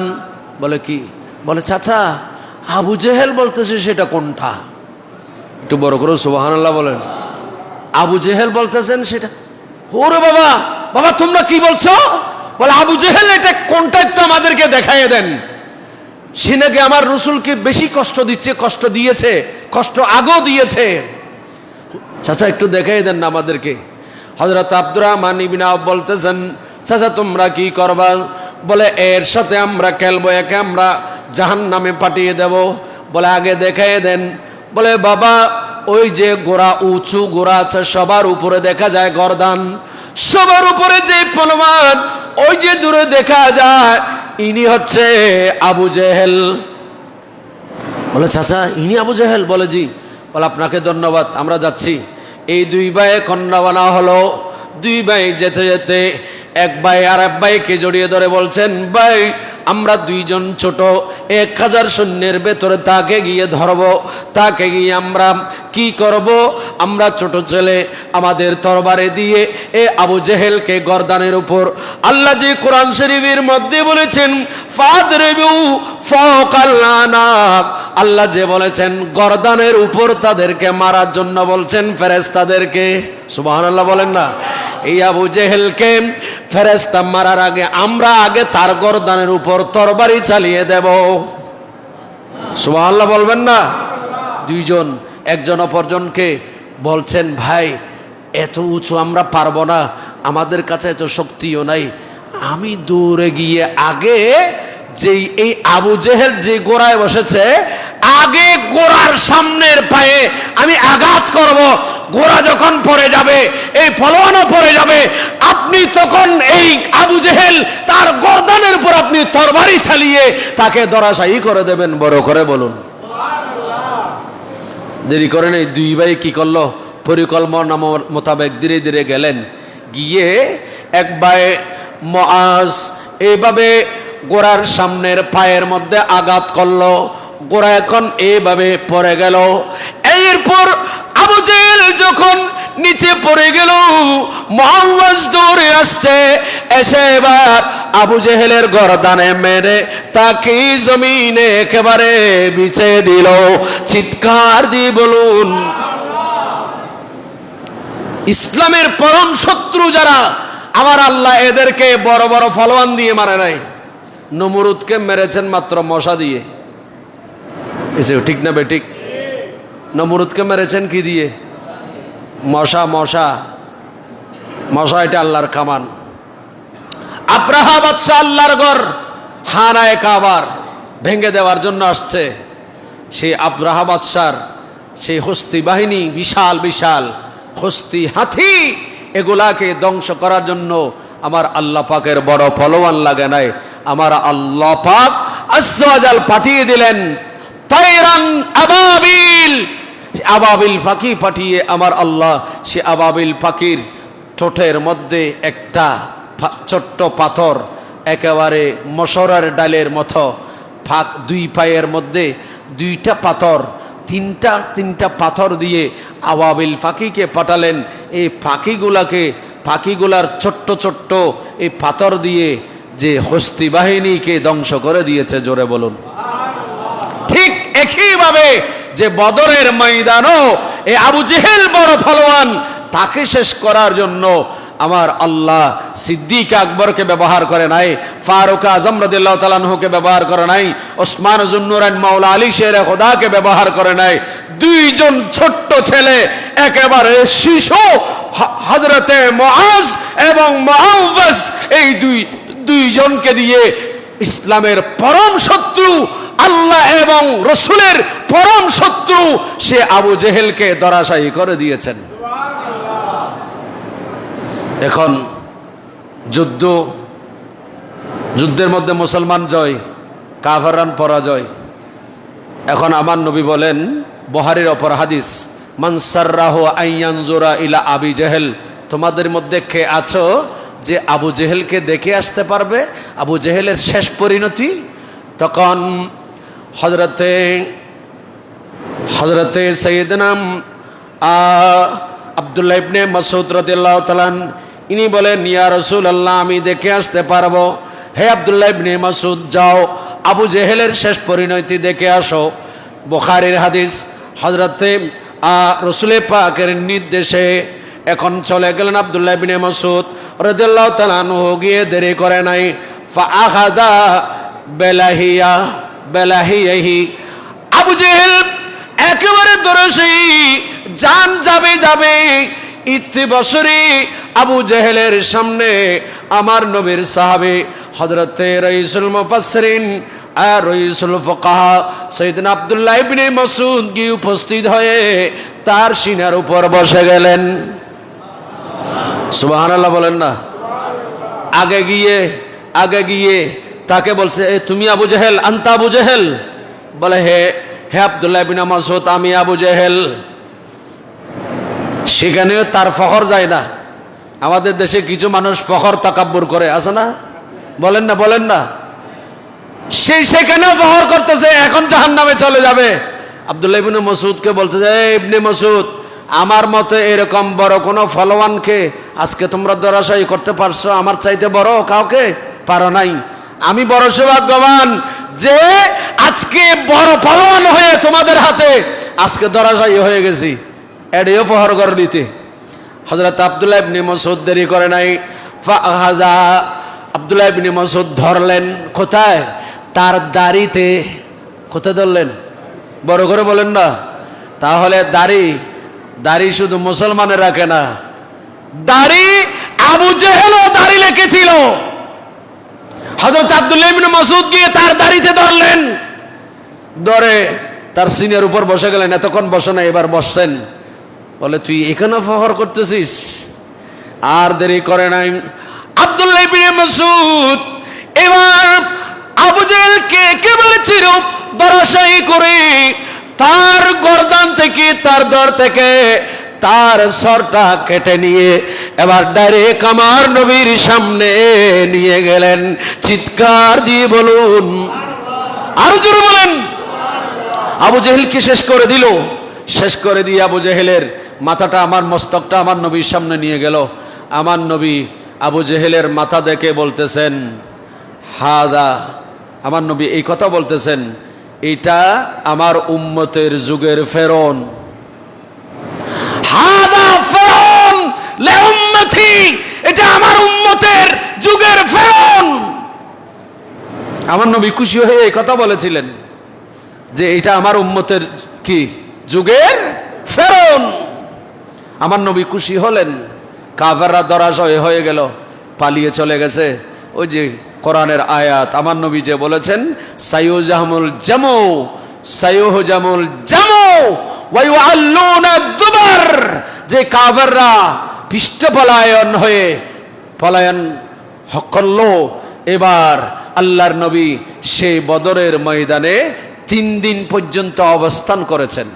বলে কি? বলে চাচা, আবু জেহেল বলতেছে সেটা কোনটা? একটু বড় করে সুবহানাল্লাহ বলেন। আবু জেহেল বলতেছেন সেটা। ওরে বাবা, বাবা তোমরা কি বলছো? বলে আবু জেহেল এটা কোনটা, একটু আমাদেরকে দেখাইয়ে দেন। সে নাকি আমার রসুলকে বেশি কষ্ট দিচ্ছে, কষ্ট দিয়েছে, কষ্ট আগেও দিয়েছে। চাচা একটু দেখাইয়ে দেন না আমাদেরকে। হযরত আব্দুর রহমান ইবনে আওফ বলতেছেন, চাচা তোমরা কি করবা? বলে এর সাথে আমরা খেলবো, একে আমরা জাহান্নামে পাঠিয়ে দেব। বলে আগে দেখাইয়ে দেন। বলে বাবা, ওই যে ঘোড়া, উঁচু ঘোড়া আছে, সবার উপরে দেখা যায় গর্দান, সবার উপরে যে পলমান, ওই যে দূরে দেখা যায়, ইনি হচ্ছে আবু জেহেল। বলে চাচা ইনি আবু জেহেল? বলে জি। বলে আপনাকে ধন্যবাদ, আমরা যাচ্ছি। এই দুই ভাই কন্যা বানা হলো। দুই ভাই যেতে যেতে এক ভাই আর এক ভাইকে জড়িয়ে ধরে বলছেন, ভাই আমরা দুইজন ছোট, 1000 সৈন্যের ভেতরে তাকে গিয়ে ধরবো, তাকে গিয়ে আমরা কি করব? আমরা ছোট ছেলে, আমাদের তরবারে দিয়ে এ আবু জেহেলকে গর্দানের উপর, আল্লাহ যে কোরআন শরীফের মধ্যে বলেছেন ফাদরিবু ফাওকাল আনাক, আল্লাহ যে বলেছেন গর্দানের উপর তাদেরকে মারার জন্য বলছেন ফেরেশতাদেরকে। সুবহানাল্লাহ বলেন না। এই আবু জেহেলকে ফেরেশতা মারার আগে আমরা আগে তার গর্দানের উপর তরবারি চালিয়ে দেব। সুবহানাল্লাহ বলবেন না। দুইজন একজন অপরজনকে বলছেন, ভাই এত উঁচু আমরা পারবো না, আমাদের কাছে এত শক্তিও নাই, আমি দূরে গিয়ে আগে যেই এই আবু জেহেল যে গোড়ায় বসেছে, আগে গোড়ার সামনের পায়ে আমি আঘাত করব। গোড়া যখন পড়ে যাবে, এই ফলোয়ানও পড়ে যাবে, আপনি তখন এই আবু জেহেল তার গর্দানের উপর আপনি তরবারি চালিয়ে তাকে ধরাশায়ী করে দেবেন। বড় করে বলুন। দেরি করেন। এই দুই ভাই কি করলো? পরিকল্পনা মোতাবেক ধীরে ধীরে গেলেন। গিয়ে এক ভাই মুআজ এইভাবে গোড়ার সামনের পায়ের মধ্যে আঘাত করলো। গোড়া এখন এইভাবে পড়ে গেল। এরপর আবু জেহেল যখন নিচে পড়ে গেল, মুআজ দৌড়ে আসছে, এসে এবার আবু জেহেলের গর্দানে মেরে তাকে জমিনে একেবারে বিছিয়ে দিল। চিৎকার দিয়ে বলুন। ইসলামের পরম শত্রু যারা, আমার আল্লাহ এদেরকে বড় বড় ফলোয়ান দিয়ে মারে নাই। নমরুদকে মেরেছেন মাত্র মশা দিয়ে। এসে ঠিক না বেঠিক? নমরুদকে মেরেছেন কি দিয়ে? মশা। মশা মশা এটা আল্লাহর কামান। আব্রাহা বাদশা আল্লাহর ঘর হানায়ে কাবার ভেঙে দেওয়ার জন্য আসছে। সেই আব্রাহা বাদশার সেই হস্তি বাহিনী, বিশাল বিশাল হস্তি, হাতি, এগুলাকে ধ্বংস করার জন্য আমার আল্লাহ পাকের বড় ফলোয়ান লাগে নাই, আমার আল্লাহ পাক আজ্জা ওয়া জাল পাঠিয়ে দিলেন তায়রান আবাবিল, আবাবিল পাখি পাঠিয়ে আমার আল্লাহ সে আবাবিল পাখির ঠোঁটের মধ্যে একটা ছোট্ট পাথর, একেবারে মশরার ডালের মতো ফাঁক, দুই পায়ের মধ্যে দুইটা পাথর, তিনটা পাথর দিয়ে আবাবিল পাখিকে পাঠালেন। এই পাখিগুলার ছোট্ট ছোট্ট এই পাথর দিয়ে যে হস্তি বাহিনীকে ধ্বংস করে দিয়েছে। জোরে বলুন। ঠিক একইভাবে যে বদরের ময়দানও এই আবু জেহেল বড় ফলোয়ান, তাকে শেষ করার জন্য আমার আল্লাহ সিদ্দিক আকবরকে ব্যবহার করে নাই, ফারুক আজম রাদিয়াল্লাহু তাআলা আনহুকে ব্যবহার করে নাই, ওসমান জুন্নুরাইন মাওলা আলী শেরে খোদাকে ব্যবহার করে নাই। দুইজন ছোট্ট ছেলে, একেবারে শিশু, হযরতে মুআজ এবং মুআওয়াজ, এই দুইজনকে দিয়ে ইসলামের পরম শত্রু, আল্লাহ এবং রসুলের পরম শত্রু সে আবু জেহেলকে ধরাশায়ী করে দিয়েছেন। এখন যুদ্ধের মধ্যে মুসলমান জয়, কাফেররা পরাজয়। এখন আমার নবী বলেন, বুখারীর অপর হাদিস, মান সাররাহু আইয়ানজুরা ইলা আবি জেহেল, তোমাদের মধ্যে কে আছো যে আবু জেহেলকে দেখে আসতে পারবে, আবু জেহেলের শেষ পরিণতি? তখন হযরতে সাইয়েদনা আব্দুল্লাহ ইবনে মাসউদ রাদিয়াল্লাহু তাআলা ইনি বলেন, ইয়া রাসূলুল্লাহ, আমি দেখে আসতে পারবো? হে আব্দুল্লাহ ইবনে মাসউদ, যাও আবু জেহেলের শেষ পরিণতি দেখে আসো। বুখারীর হাদিস। হযরতে রাসূল পাকের নির্দেশে এখন চলে গেলেন আব্দুল্লাহ ইবনে মাসউদ রাদিয়াল্লাহু তাআলা আনহু, গিয়ে দেরি করে নাই। ফাআখাযা বেলাহিয়াহি, আবু জেহেল একেবারে দরশি, জান যাবে ইতিবছরে আবু জেহেলের সামনে আমার নবীর সাহাবী হযরতে রাইসুল মুফাসসিরিন আর রাইসুল ফুকাহা সাইয়েদনা আব্দুল্লাহ ইবনে মাসউদ গিয়ে উপস্থিত হয়ে তার সিনার উপর বসে গেলেন। সুবহানাল্লাহ বলেন না? আগে গিয়ে তাকে বলছে, তুমি আবু জেহেল? আনতা আবু জেহেল? বলে, হে আব্দুল্লাহ ইবনে মাসউদ, আমি আবু জেহেল। সেখানেও তার ফখর যায় না। আমাদের দেশে কিছু মানুষ ফখর তাকাব্বুর করে, আছে না? বলেন না? সেখানেও ফখর করতেছে, এখন জাহান্নামে চলে যাবে। আব্দুল্লাহ ইবনে মাসউদকে বলতেছে, ইবনে মাসউদ, আমার মতে এরকম বড় কোনো ফলওয়ানকে আজকে তোমরা ধরাশায়ী করতে পারছো? আমার চাইতে বড় কাউকে পারো নাই। আমি বড় সৌভাগ্যবান যে আজকে বড় ফলওয়ান হয়ে তোমাদের হাতে আজকে ধরাশায়ী হয়ে গেছি। এডিও ফহর করে দিতে হযরত আব্দুল্লাহ ইবনে মাসউদ দেরি করে নাই। ফাআখাযা, আব্দুল্লাহ ইবনে মাসউদ ধরলেন কোথায়? তার দাড়িতে। কোথায় ধরলেন? বড় করে বলেন না। তাহলে দাড়ি শুধু মুসলমানের রাখে না, দাড়ি আবু জেহেলও দাড়ি রেখেছিল। হযরত আব্দুল্লাহ ইবনে মাসউদ গিয়ে তার দাড়িতে ধরলেন, ধরে তার সিনের উপর বসে গেলেন। এতক্ষণ বসে না, এবার বসছেন। বলে, তুই এখানে ফখর করতেছিস? আর দেরি করে নাই আব্দুল্লাহ ইবনে মাসউদ এবার আবু জেহেলকে একেবারে চির ধরাশায়ী করে তার গর্দান থেকে, তার দর থেকে তার সরটা কেটে নিয়ে এবার ডাইরেক্ট আমার নবীর সামনে নিয়ে গেলেন। চিৎকার দিয়ে বলুন, আরো জোরে বলেন। আবু জেহেলকে শেষ করে দিয়ে আবু জেহেলের মাথাটা, আমার মস্তকটা আমার নবীর সামনে নিয়ে গেল। আমার নবী আবু জেহেলের মাথা দেখে বলতেছেন, হাদা, আমার নবী এই কথা বলতেছেন, এটা আমার উম্মতের যুগের ফেরন। হাদা ফেরন লে উম্মতি, এটা আমার উম্মতের যুগের ফেরন। আমার নবী খুশি হয়ে এই কথা বলেছিলেন যে এটা আমার উম্মতের কি যুগের ফেরন। আমার নবী খুশি হলেন। কাফেররা ধরাশায়ী হয়ে গেল, পালিয়ে চলে গেছে। ওই যে কোরআনের আয়াত, আমার নবী যে বলেছেন, সাইয়ুজামুল জামু ওয়া ইউআল্লুনা দুবার, যে কাফেররা পলায়ন করলো, এবার আল্লাহর নবী সেই বদরের ময়দানে 3 দিন পর্যন্ত অবস্থান করেছেন।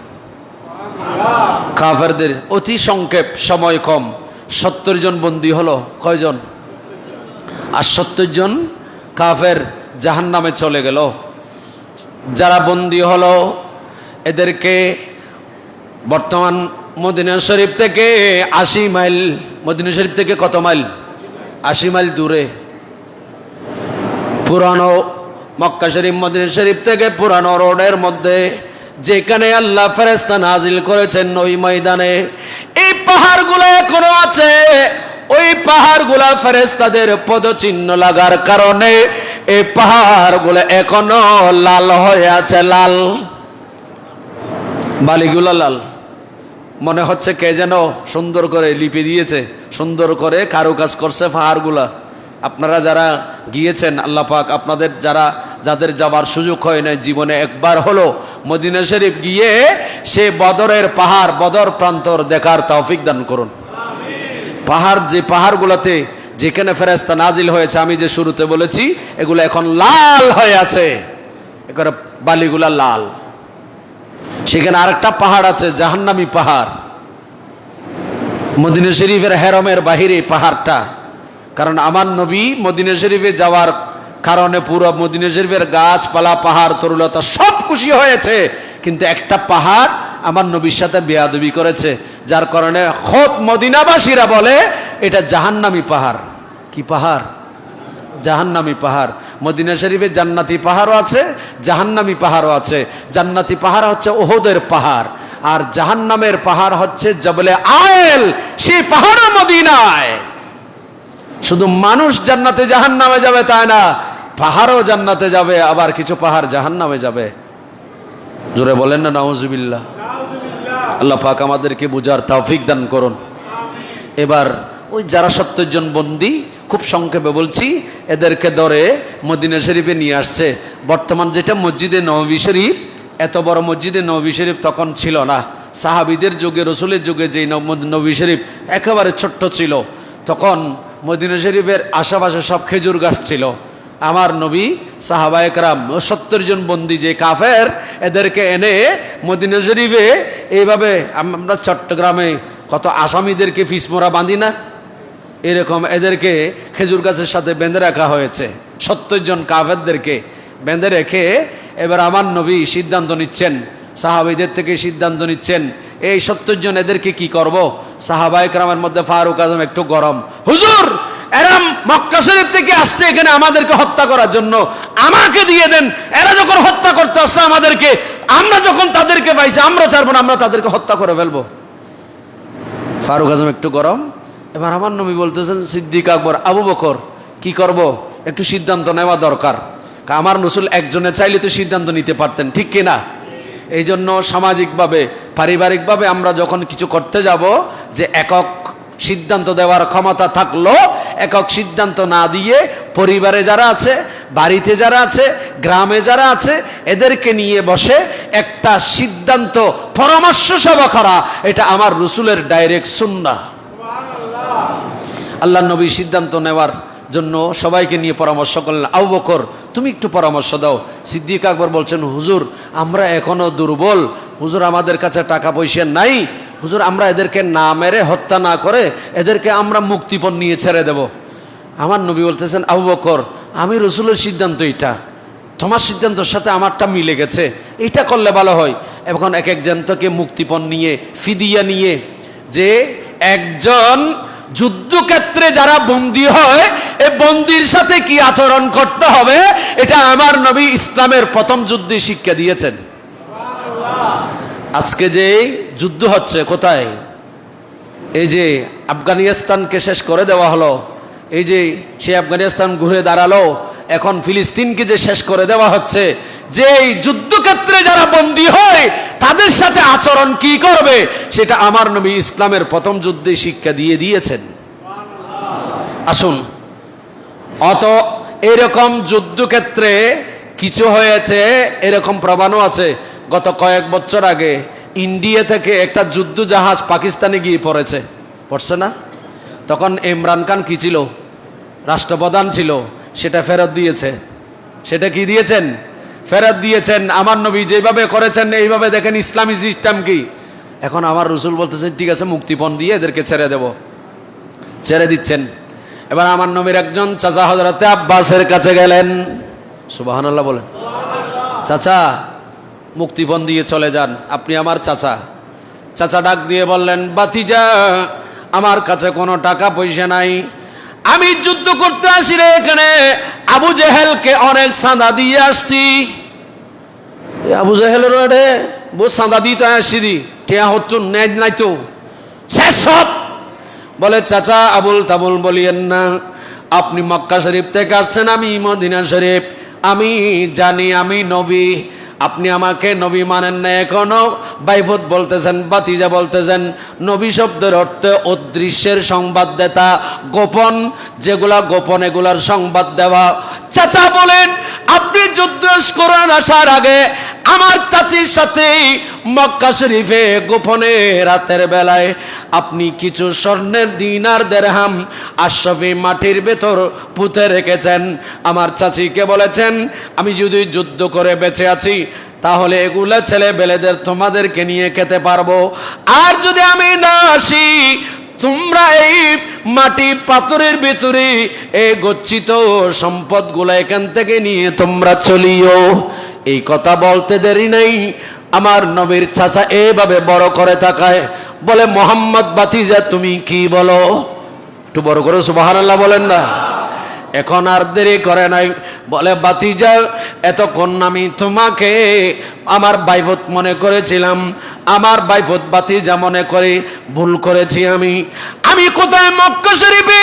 কাফেরদের অতি সংক্ষেপ সময়, কম 70 জন বন্দী হলো। কয়জন? আর 70 জন কাফের জাহান্নামে চলে গেল। যারা বন্দী হলো এদেরকে বর্তমান মদিনা শরীফ থেকে 80 মাইল, মদিনা শরীফ থেকে কত মাইল? 80 মাইল দূরে। পুরানো মক্কা শরীফ মদিনা শরীফ থেকে পুরানো রোডের মধ্যে যেখানে আল্লাহ ফেরেশতা নাজিল করেছেন, ওই ময়দানে এই পাহাড়গুলো এখনো আছে। ওই পাহাড়গুলা ফেরেশতাদের পদচিহ্ন লাগার কারণে এই পাহাড়গুলো এখনো লাল হয়ে আছে। লাল, বালিগুলা লাল। মনে হচ্ছে কে যেন সুন্দর করে লিপি দিয়েছে, সুন্দর করে কারুকাজ করছে পাহাড়গুলা। আপনারা যারা গিয়েছেন, আল্লাহ পাক আপনাদের যাদের যাবার সুযোগ হয় না, জীবনে একবার হলো মদিনা শরীফ গিয়ে সে বদরের পাহাড়, বদর প্রান্তর দেখার তৌফিক দান করুন। পাহাড়, যে পাহাড়গুলোতে যেখানে ফেরেশতা নাজিল হয়েছে, আমি যে শুরুতে বলেছি, এগুলো এখন লাল হয়ে আছে, একেবারে বালিগুলা লাল। সেখানে আরেকটা পাহাড় আছে, জাহান্নামী পাহাড়, মদিনা শরীফের হেরমের বাহিরে পাহাড়টা। কারণ আমার নবী মদিনা শরীফে যাওয়ার কারণে পুরো মদিনা শরীফের গাছপালা পাহাড় তরুলতা সব খুশি হয়েছে, কিন্তু একটা পাহাড় আমার নবীর সাথে বেয়াদবি করেছে, যার কারণে খোদ মদিনাবাসীরা বলে এটা জাহান্নামী পাহাড়। কি পাহাড়? জাহান্নামী পাহাড়। মদিনা শরীফে জান্নাতি পাহাড়ও আছে, জাহান্নামী পাহাড়ও আছে। জান্নাতি পাহাড় হচ্ছে ওহদের পাহাড়, আর জাহান্নামের পাহাড় হচ্ছে জবলে আয়েল, সেই পাহাড় মদিনায়। শুধু মানুষ জান্নাতে জাহান্নামে যাবে তাই না, পাহাড়ও জান্নাতে যাবে, আবার কিছু পাহাড় জাহান্নামে যাবে। জোরে বলেন না নাউজুবিল্লাহ। আল্লাহ পাক আমাদেরকে বুঝার তৌফিক দান করুন। এবার ওই যারা 70 জন বন্দী, খুব সংক্ষেপে বলছি, এদেরকে ধরে মদিনা শরীফে নিয়ে আসছে। বর্তমান যেটা মসজিদে নববী শরীফ, এত বড় মসজিদে নববী শরীফ তখন ছিল না। সাহাবীদের যুগে, রসুলের যুগে যে নববী শরীফ একেবারে ছোট্ট ছিল, তখন মদিনা শরীফের আশেপাশে সব খেজুর গাছ ছিল। আমার নবী সাহাবায়ে কেরাম 70 জন বন্দী যে কাফের, এদেরকে এনে মদিনা শরীফে এইভাবে, আমরা চট্টগ্রামে কত আসামিদেরকে ফিসমোরা বাঁধি না, এরকম এদেরকে খেজুর গাছের সাথে বেঁধে রাখা হয়েছে। 70 জন কাফেরদেরকে বেঁধে রেখে এবার আমার নবী সিদ্ধান্ত নিচ্ছেন, সাহাবীদের থেকে সিদ্ধান্ত নিচ্ছেন, এই 70 জন এদেরকে কি করব? সাহাবায়ে কেরামের মধ্যে ফারুক আজম একটু গরম, হুজুর এরা মক্কা শরীফ থেকে আসছে এখানে আমাদেরকে হত্যা করার জন্য, আমাকে দিয়ে দেন। এরা যখন হত্যা করতে আসছে আমাদেরকে, আমরা যখন তাদেরকে পাইছি আমরা ছাড়বো না, আমরা তাদেরকে হত্যা করে ফেলবো। ফারুক আজম একটু গরম। এবার আমার নবী বলতেছেন, সিদ্দিক আকবর, আবু বকর, কি করব? একটু সিদ্ধান্ত নেওয়া দরকার। আমার রসুল একজনে চাইলে তো সিদ্ধান্ত নিতে পারতেন, ঠিক কিনা? এই জন্য সামাজিকভাবে, পারিবারিকভাবে আমরা যখন কিছু করতে যাব, যে একক সিদ্ধান্ত দেওয়ার ক্ষমতা থাকলো, একক সিদ্ধান্ত না দিয়ে পরিবারে যারা আছে, বাড়িতে যারা আছে, গ্রামে যারা আছে, এদেরকে নিয়ে বসে একটা সিদ্ধান্ত পরামর্শ সভা করা, এটা আমার রসুলের ডাইরেক্ট সুন্নাহ। আল্লাহ নবী সিদ্ধান্ত নেওয়ার জন্য সবাইকে নিয়ে পরামর্শ করলেন। আবু বকর, তুমি একটু পরামর্শ দাও। সিদ্দিক আকবর বলছেন, হুজুর আমরা এখনো দুর্বল, হুজুর আমাদের কাছে টাকা পয়সা নাই, হুজুর আমরা এদেরকে না মেরে, হত্যা না করে এদেরকে আমরা মুক্তিপণ নিয়ে ছেড়ে দেব। আমার নবী বলতেছেন, আবু বকর, আমি রসুলের সিদ্ধান্ত এটা, তোমার সিদ্ধান্তের সাথে আমারটা মিলে গেছে, এইটা করলে ভালো হয়। এখন এক একজন থেকে মুক্তিপণ নিয়ে, ফিদিয়া নিয়ে, যে একজন যুদ্ধক্ষেত্রে যারা বন্দী হয়, এই বন্দির সাথে কি আচরণ করতে হবে, এটা আমার নবী ইসলামের প্রথম যুদ্ধে শিক্ষা দিয়েছেন। আজকে যে যুদ্ধ হচ্ছে কোথায়, এই যে আফগানিস্তানকে শেষ করে দেওয়া হলো, এই যে সে আফগানিস্তান ঘুরে দাঁড়ালো, এখন ফিলিস্তিনকে যে শেষ করে দেওয়া হচ্ছে, যে যুদ্ধক্ষেত্রে যারা বন্দী হয় তাদের সাথে আচরণ কি করবে, সেটা আমার নবী ইসলামের প্রথম যুদ্ধে শিক্ষা দিয়ে দিয়েছেন। আসুন, অত এরকম যুদ্ধক্ষেত্রে কিছু হয়েছে, এরকম প্রমাণও আছে। গত কয়েক বছর আগে ইন্ডিয়া থেকে একটা যুদ্ধ জাহাজ পাকিস্তানে গিয়ে পড়েছে, পড়ছে না? তখন ইমরান খান কি ছিল? রাষ্ট্রপ্রধান ছিল। সেটা ফেরত দিয়েছে। সেটা কি দিয়েছেন? ফেরত দিয়েছেন। আমার নবী যেভাবে করেছেন এইভাবে দেখেন ইসলামী সিস্টেম কি। এখন আমার রসুল বলতেছেন, ঠিক আছে মুক্তিপণ দিয়ে এদেরকে ছেড়ে দেব, ছেড়ে দিচ্ছেন। এবার আমার নবীর একজন চাচা হযরতে আব্বাসের কাছে গেলেন, সুবহানাল্লাহ বলেন, চাচা মুক্তিপণ দিয়ে চলে যান, আপনি আমার চাচা। চাচা ডাক দিয়ে বললেন, বাতিজা আমার কাছে কোনো টাকা পয়সা নাই, আমি যুদ্ধ করতে আসি রে, এখানে আবু জেহেলকে অনেক চাঁদা দিয়ে আসছি। আবু জেহেলের বহুত চাঁদা দিতে আসছি, টিয়া হতো নাই তো, শেষ সব। বলে, চাচা আবুল তাবুল বলিয়েন না, আপনি মক্কা শরীফ থেকে আসছেন, আমি মদিনা শরীফ, আমি জানি আমি নবী, আপনি আমাকে নবী মানেন না এখনো। বাইফুত বলতেছেন, বাতিজা বলতেছেন, নবী শব্দের অর্থ অদৃশ্যের সংবাদদাতা, গোপন, যেগুলা গোপন এগুলার সংবাদ দেওয়া। চাচা বলেন, আপনি যুদ্ধ করার আসার আগে আমার চাচির সাথে মক্কা শরীফে গোপনে রাতের বেলায় আপনি কিছু স্বর্ণের দিনার দিরহাম আশরাফি মাটির ভেতর পুঁতে রেখেছেন। আমার চাচিকে বলেছেন, আমি যদি যুদ্ধ করে বেঁচে আছি তাহলে এগুলা ছেলে বেলেদের তোমাদেরকে নিয়ে খেতে পারবো, আর যদি আমি না আসি তোমরা এই মাটি পাথরের ভিতরে এই গচ্ছিত সম্পদগুলো এখান থেকে নিয়ে তোমরা চলিও। এই কথা বলতে দেরি নাই, আমার নবীর চাচা এভাবে বড় করে তাকায়, বলে মোহাম্মদ বাতিজা তুমি কি বলো? একটু বড় করে সুবহানাল্লাহ বলেন না। এখন আর দেরি করে নাই, বলে বাতিজা এতক্ষণ আমি তোমাকে আমার ভাইফোঁত মনে করেছিলাম, আমার ভাইফোঁত বাতিজা মনে করে ভুল করেছি। আমি কোথায় মক্কা শরীফে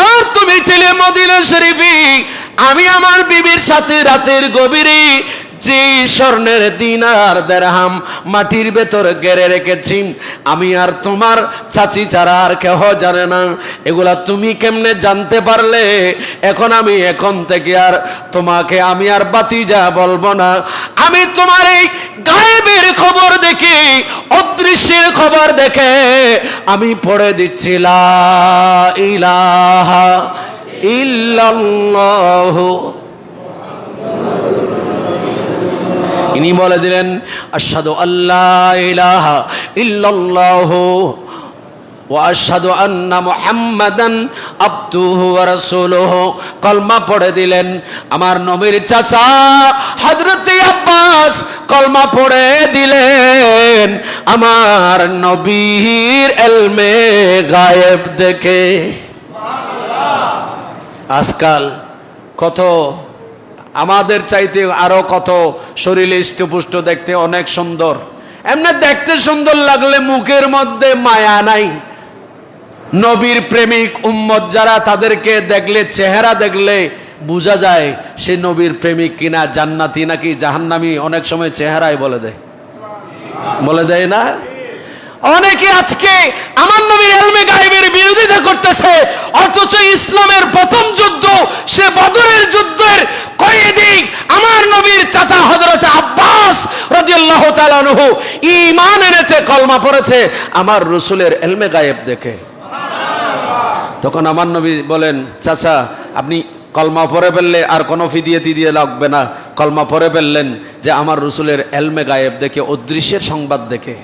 আর তুমি ছিলে মদিনা শরীফে। আমি আমার বিবির সাথে রাতের গভীরে যে স্বর্ণের দিনার দিরহাম মাটির ভেতর গেড়ে রেখেছি, আমি আর তোমার চাচি ছাড়া আর কেহ জানে না। এগুলা তুমি কেমনে জানতে পারলে? এখন থেকে আর তোমাকে আমি আর বাতিজা বলবো না। আমি তোমার এই গায়েবের খবর দেখে, অদৃশ্যের খবর দেখে আমি পড়ে দিচ্ছি লা ইলাহা ইল্লাল্লাহ। ইনি বলে দিলেন আশহাদু আল্লা ইলাহা ইল্লাল্লাহু ওয়া আশহাদু আন্না মুহাম্মাদান আবদুহু ওয়া রাসূলুহু। কলমা পড়ে দিলেন। আমার নবীর চাচা হযরত আব্বাস কলমা পড়ে দিলেন আমার নবীর ইলমে গায়েব দেখে। আজকাল কত আমাদের চাইতে আরো কত শরীরে ইষ্টপুষ্ট, দেখতে অনেক সুন্দর। এমনি দেখতে সুন্দর লাগলে মুখের মধ্যে মায়া নাই। নবীর প্রেমিক উম্মত যারা, তাদেরকে দেখলে, চেহারা দেখলে বোঝা যায় সে নবীর প্রেমিক কিনা, জান্নাতি নাকি জাহান্নামী। অনেক সময় চেহারায় বলে দেয় না। অনেকে আজকে আমার নবীর ইলমে গায়েবের বিরোধিতা করতেছে, অথচ ইসলামের প্রথম যুদ্ধ, সে বদরের যুদ্ধের কয়েদি আমার নবীর চাচা হযরত আব্বাস রাদিয়াল্লাহু তাআলা আনহু ঈমান এনেছে, কলমা পড়েছে আমার রাসূলের ইলমে গায়েব দেখে। তখন আমার নবী বলেন, চাচা আপনি কলমা পড়ে ফেললে আর কোনো ফিদিয়ে দিয়ে লাগবে না। কলমা পড়ে ফেললেন যে আমার রাসূলের ইলমে গায়েব দেখে, অদৃশ্যের সংবাদ দেখে।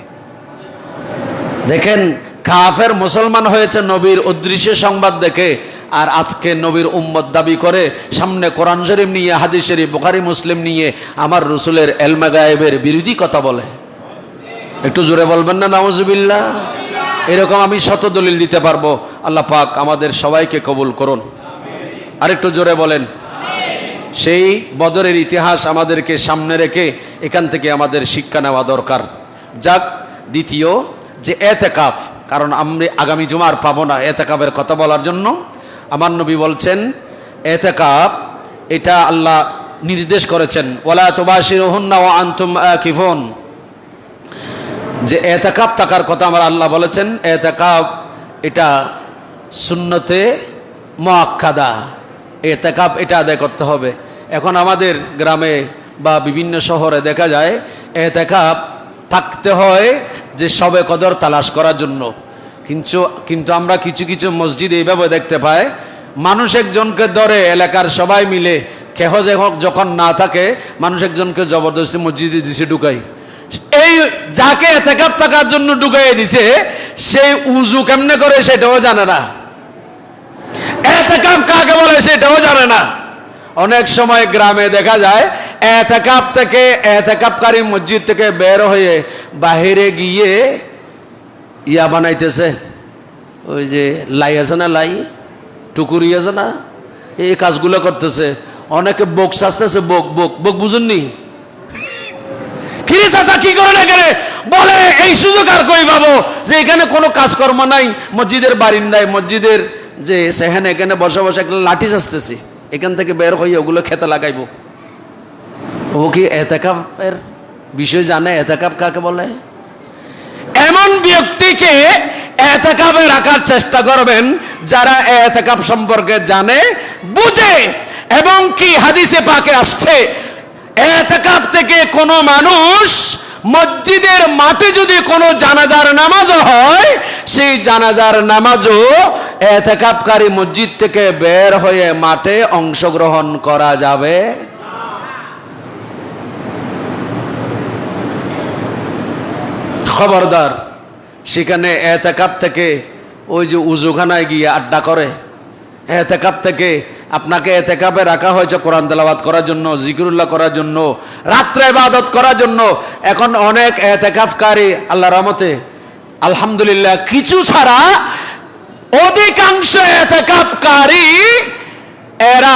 দেখেন, কাফের মুসলমান হয়েছে নবীর অদৃশ্য সংবাদ দেখে, আর আজকে নবীর উম্মত দাবি করে সামনে কোরআন শরীফ নিয়ে, হাদিস শরীফ, বুখারী মুসলিম নিয়ে আমার রাসূলের ইলমে গায়েবের বিরোধী কথা বলে। একটু জোরে বলবেন না নাউজুবিল্লাহ। এরকম আমি শত দলিল দিতে পারবো। আল্লাহ পাক আমাদের সবাইকে কবুল করুন। আরেকটু জোরে বলেন। সেই বদরের ইতিহাস আমাদেরকে সামনে রেখে এখান থেকে আমাদের শিক্ষা নেওয়া দরকার। যাক, দ্বিতীয় যে এতেকাফ, কারণ আমরা আগামী জুমার পাবো না এতেকাফের কথা বলার জন্য। আমার নবী বলছেন এতেকাফ এটা আল্লাহ নির্দেশ করেছেন, ওয়ালা তুবাশিরুহুন্না ওয়া আনতুম আকিফুন, যে এতেকাফ থাকার কথা আমার আল্লাহ বলেছেন। এতেকাফ এটা সুন্নতে মুআক্কাদা, এতেকাফ এটা আদায় করতে হবে। এখন আমাদের গ্রামে বা বিভিন্ন শহরে দেখা যায় এতেকাফ থাকতে হয় যে সবে কদর তালাশ করার জন্য। কিন্তু আমরা কিছু কিছু মসজিদ এইভাবে দেখতে পাই, মানুষ একজনকে ধরে এলাকার সবাই মিলে, কেহ যখন না থাকে, মানুষ একজনকে জবরদস্তি মসজিদে দিছে ঢুকাই। এই যাকে এতেকাফ থাকার জন্য ঢুকাই দিছে, সেই উজু কেমনে করে সেটাও জানে না, এতেকাফ কাকে বলে সেটাও জানে না। অনেক সময় গ্রামে দেখা যায় এতেকাফ থেকে, এতেকাফকারী মসজিদ থেকে বের হয়ে বাহিরে গিয়ে ইয়া বানাইতেছে, ওই যে লাই আছে না, লাই টুকুরি আছে না, এই কাজগুলো করতেছে। অনেকে বক সাজতেছে, বক বক বক, বুঝুননি? কি করে না কেন বলে, এই সুযোগ আর কই পাবো যে এখানে কোনো কাজকর্ম নাই, মসজিদের বারিন্দায়, মসজিদের যে সেখানে এখানে বসে বসে একটা লাঠি সাজতেছি, এখান থেকে বের হয়ে ওগুলো খেতে লাগাইবো। ও কি এতেকাফের বিষয় জানে? এতেকাফ কাকে বলে? এমন ব্যক্তিকে এতেকাফে রাখার চেষ্টা করবেন যারা এতেকাফ সম্পর্কে জানে, বুঝে, এবং কি হাদিসে পাকে আসছে এতেকাফ থেকে কোনো মানুষ মসজিদের মাঠে যদি কোনো জানাজার নামাজও হয়, সেই জানাজার নামাজও এতেকাফকারী মসজিদ থেকে বের হয়ে মাঠে অংশগ্রহণ করা যাবে। খবরদার, সেখানে এতেকাফ থেকে ওই যে উজুখানায় গিয়ে আড্ডা করে। এতেকাব থেকে আপনাকে এতেকাবে রাখা হয়েছে কোরআন তেলাওয়াত করার জন্য, জিকিরুল্লাহ করার জন্য, রাত্রে ইবাদত করার জন্য। এখন অনেক এতেকাফকারী আল্লাহর রহমতে আলহামদুলিল্লাহ কিছু ছাড়া অধিকাংশ এতেকাফকারী এরা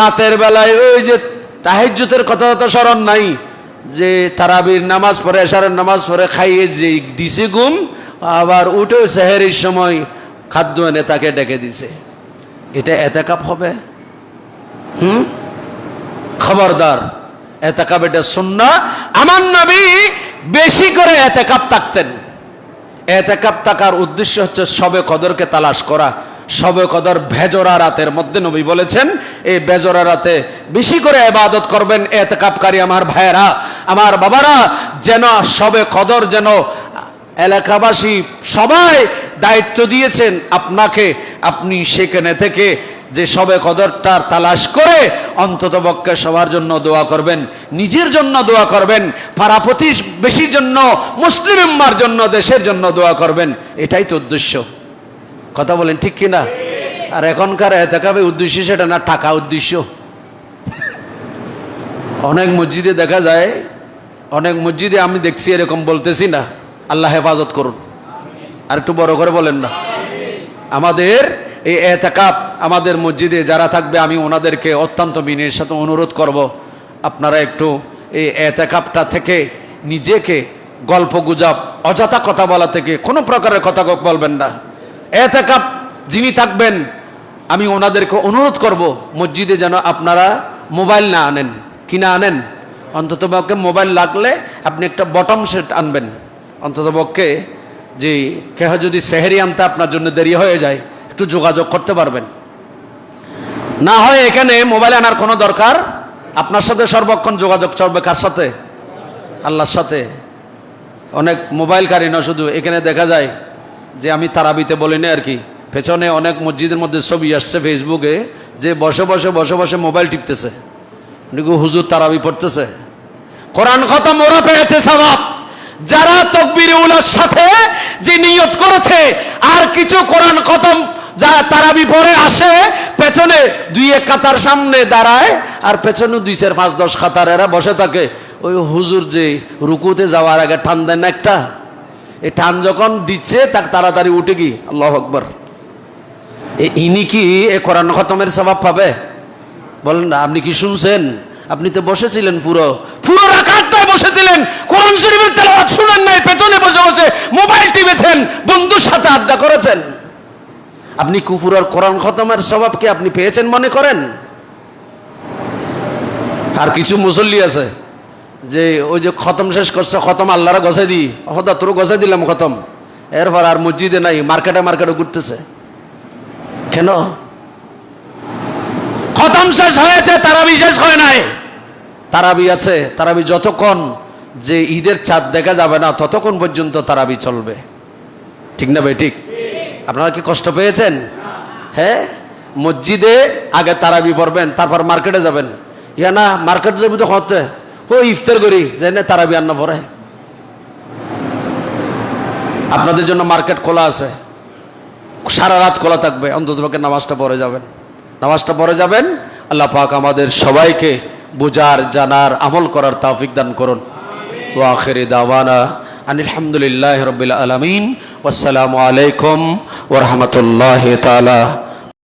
রাতের বেলায় ওই যে তাহাজ্জুদের কথা তো স্মরণ নাই, যে তারাবির নামাজ পড়ে, এশারের নামাজ পড়ে খাইয়ে যে দিছে ঘুম, আবার উঠে সেহেরির সময় খাদ্য এনে তাকে ডেকে দিছে। এটা এতেকাব হবে? খবরদার, এতেকাব এটা সুন্নাহ। আমার নবী বেশি করে এতেকাব থাকতেন। এতেকাব থাকার উদ্দেশ্য হচ্ছে শবে কদরকে তালাশ করা। শবে কদর বেজোড়া রাতের মধ্যে নবী বলেছেন, এই বেজোড়া রাতে বেশি করে ইবাদত করবেন এতেকাবকারী আমার ভাইয়েরা, আমার বাবারা, যেন শবে কদর, যেন এলাকাবাসী সবাই দায়িত্ব দিয়েছেন আপনাকে, আপনি সেখানে থেকে যে শবে কদরটার তালাশ করে অন্ততপক্ষে সবার জন্য দোয়া করবেন, নিজের জন্য দোয়া করবেন, পাড়া প্রতিবেশীর জন্য, মুসলিম উম্মার জন্য, দেশের জন্য দোয়া করবেন। এটাই তো উদ্দেশ্য। কথা বলেন ঠিক কিনা? আর এখনকার এতেকাবে উদ্দেশ্য সেটা না, টাকা উদ্দেশ্য। অনেক মসজিদে দেখা যায়, অনেক মসজিদে আমি দেখছি, এরকম বলতেছি না, আল্লাহ হেফাজত করুন, আর একটু বড় করে বলেন না। আমাদের এই এতেকাব আমাদের মসজিদে যারা থাকবে, আমি ওনাদেরকে অত্যন্ত বিনয়ের সাথে অনুরোধ করব, আপনারা একটু এই এতেকাবটা থেকে নিজেকে গল্প গুজব, অযথা কথা বলা থেকে কোনো প্রকারের কথা বলবেন না। এতেকাব যিনি থাকবেন, আমি ওনাদেরকে অনুরোধ করব মসজিদে যেন আপনারা মোবাইল না আনেন। কি না আনেন? অন্ততপক্ষে মোবাইল লাগলে আপনি একটা বটম সেট আনবেন। অন্ততপক্ষে যে কেহ যদি সেহেরি আনতে আপনার জন্য দেরি হয়ে যায়, একটু যোগাযোগ করতে পারবেন। না হয় এখানে মোবাইল আনার কোনো দরকার, আপনার সাথে সর্বক্ষণ যোগাযোগ চলবে। কার সাথে? আল্লাহর সাথে। অনেক মোবাইলকারী না, শুধু এখানে দেখা যায় যে আমি তারাবিতে বলিনি আর কি, পেছনে অনেক মসজিদের মধ্যে ছবি আসছে ফেসবুকে, যে বসে বসে বসে বসে মোবাইল টিপতেছে, হুজুর তারাবি পড়তেছে। কোরআন খতম ওরা পেয়েছে সওয়াব, যারা তাকবীর উলার সাথে যে নিয়ত করেছে আর কিছু কোরআন খতম যা তারাবি পড়ে আসে, পেছনে দুই এক কাতার সামনে দাঁড়ায়, আর পেছনে 2 4 5 10 কাতার এরা বসে থাকে। ওই হুজুর যে রুকুতে যাওয়ার আগে টান দেন না একটা, এই টান যখন দিচ্ছে তাকে তাড়াতাড়ি উঠে কি আল্লাহু আকবার। ইনি কি এ কোরআন খতমের সওয়াব পাবে? বলেন না। আপনি কি শুনছেন? আপনি তো বসেছিলেন, পুরো রাকাতটায় বসেছিলেন, কোরআন শরীফের তেলাওয়াত শুনেন নাই, পেছনে বসে বসে মোবাইল টিপেছেন, বন্ধুর সাথে আড্ডা করেছেন। আপনি কুফর আর কোরআন খতমের সওয়াব কি আপনি পেয়েছেন মনে করেন? আর কিছু মুসল্লি আছে যে ওই যে খতম শেষ করছে, খতম আল্লাহরা গছাই দিই, হদা তোর গছাই দিলাম খতম, এরপর আর মসজিদে নাই, মার্কেটে মার্কেটে ঘুরতেছে। কেন? খতম শেষ হয়েছে, তারাবি শেষ হয় নাই। তারাবি আছে, তারাবি যতক্ষণ যে ঈদের চাঁদ দেখা যাবে না ততক্ষণ পর্যন্ত তারাবি চলবে। ঠিক না ভাই? ঠিক। আপনারা কি কষ্ট পেয়েছেন? হ্যাঁ, মসজিদে আগে তারাবি পড়বেন, তারপর মার্কেটে যাবেন। ইয়া না, মার্কেট যাবি তো হতে ও ইফতার করি যাই না, তারাবি আন্না পড়ে। আপনাদের জন্য মার্কেট খোলা আছে, সারা রাত খোলা থাকবে, অন্ততপক্ষে নামাজটা পড়ে যাবেন, নামাজটা পড়ে যাবেন। আল্লাহ পাক আমাদের সবাইকে বুঝার, জানার, আমল করার তৌফিক দান করুন। ওয়া আখিরি দাওয়ানা আনিল হামদুলিল্লাহি রাব্বিল আলামিন। ওয়াসসালামু আলাইকুম ওয়া রাহমাতুল্লাহি তাআলা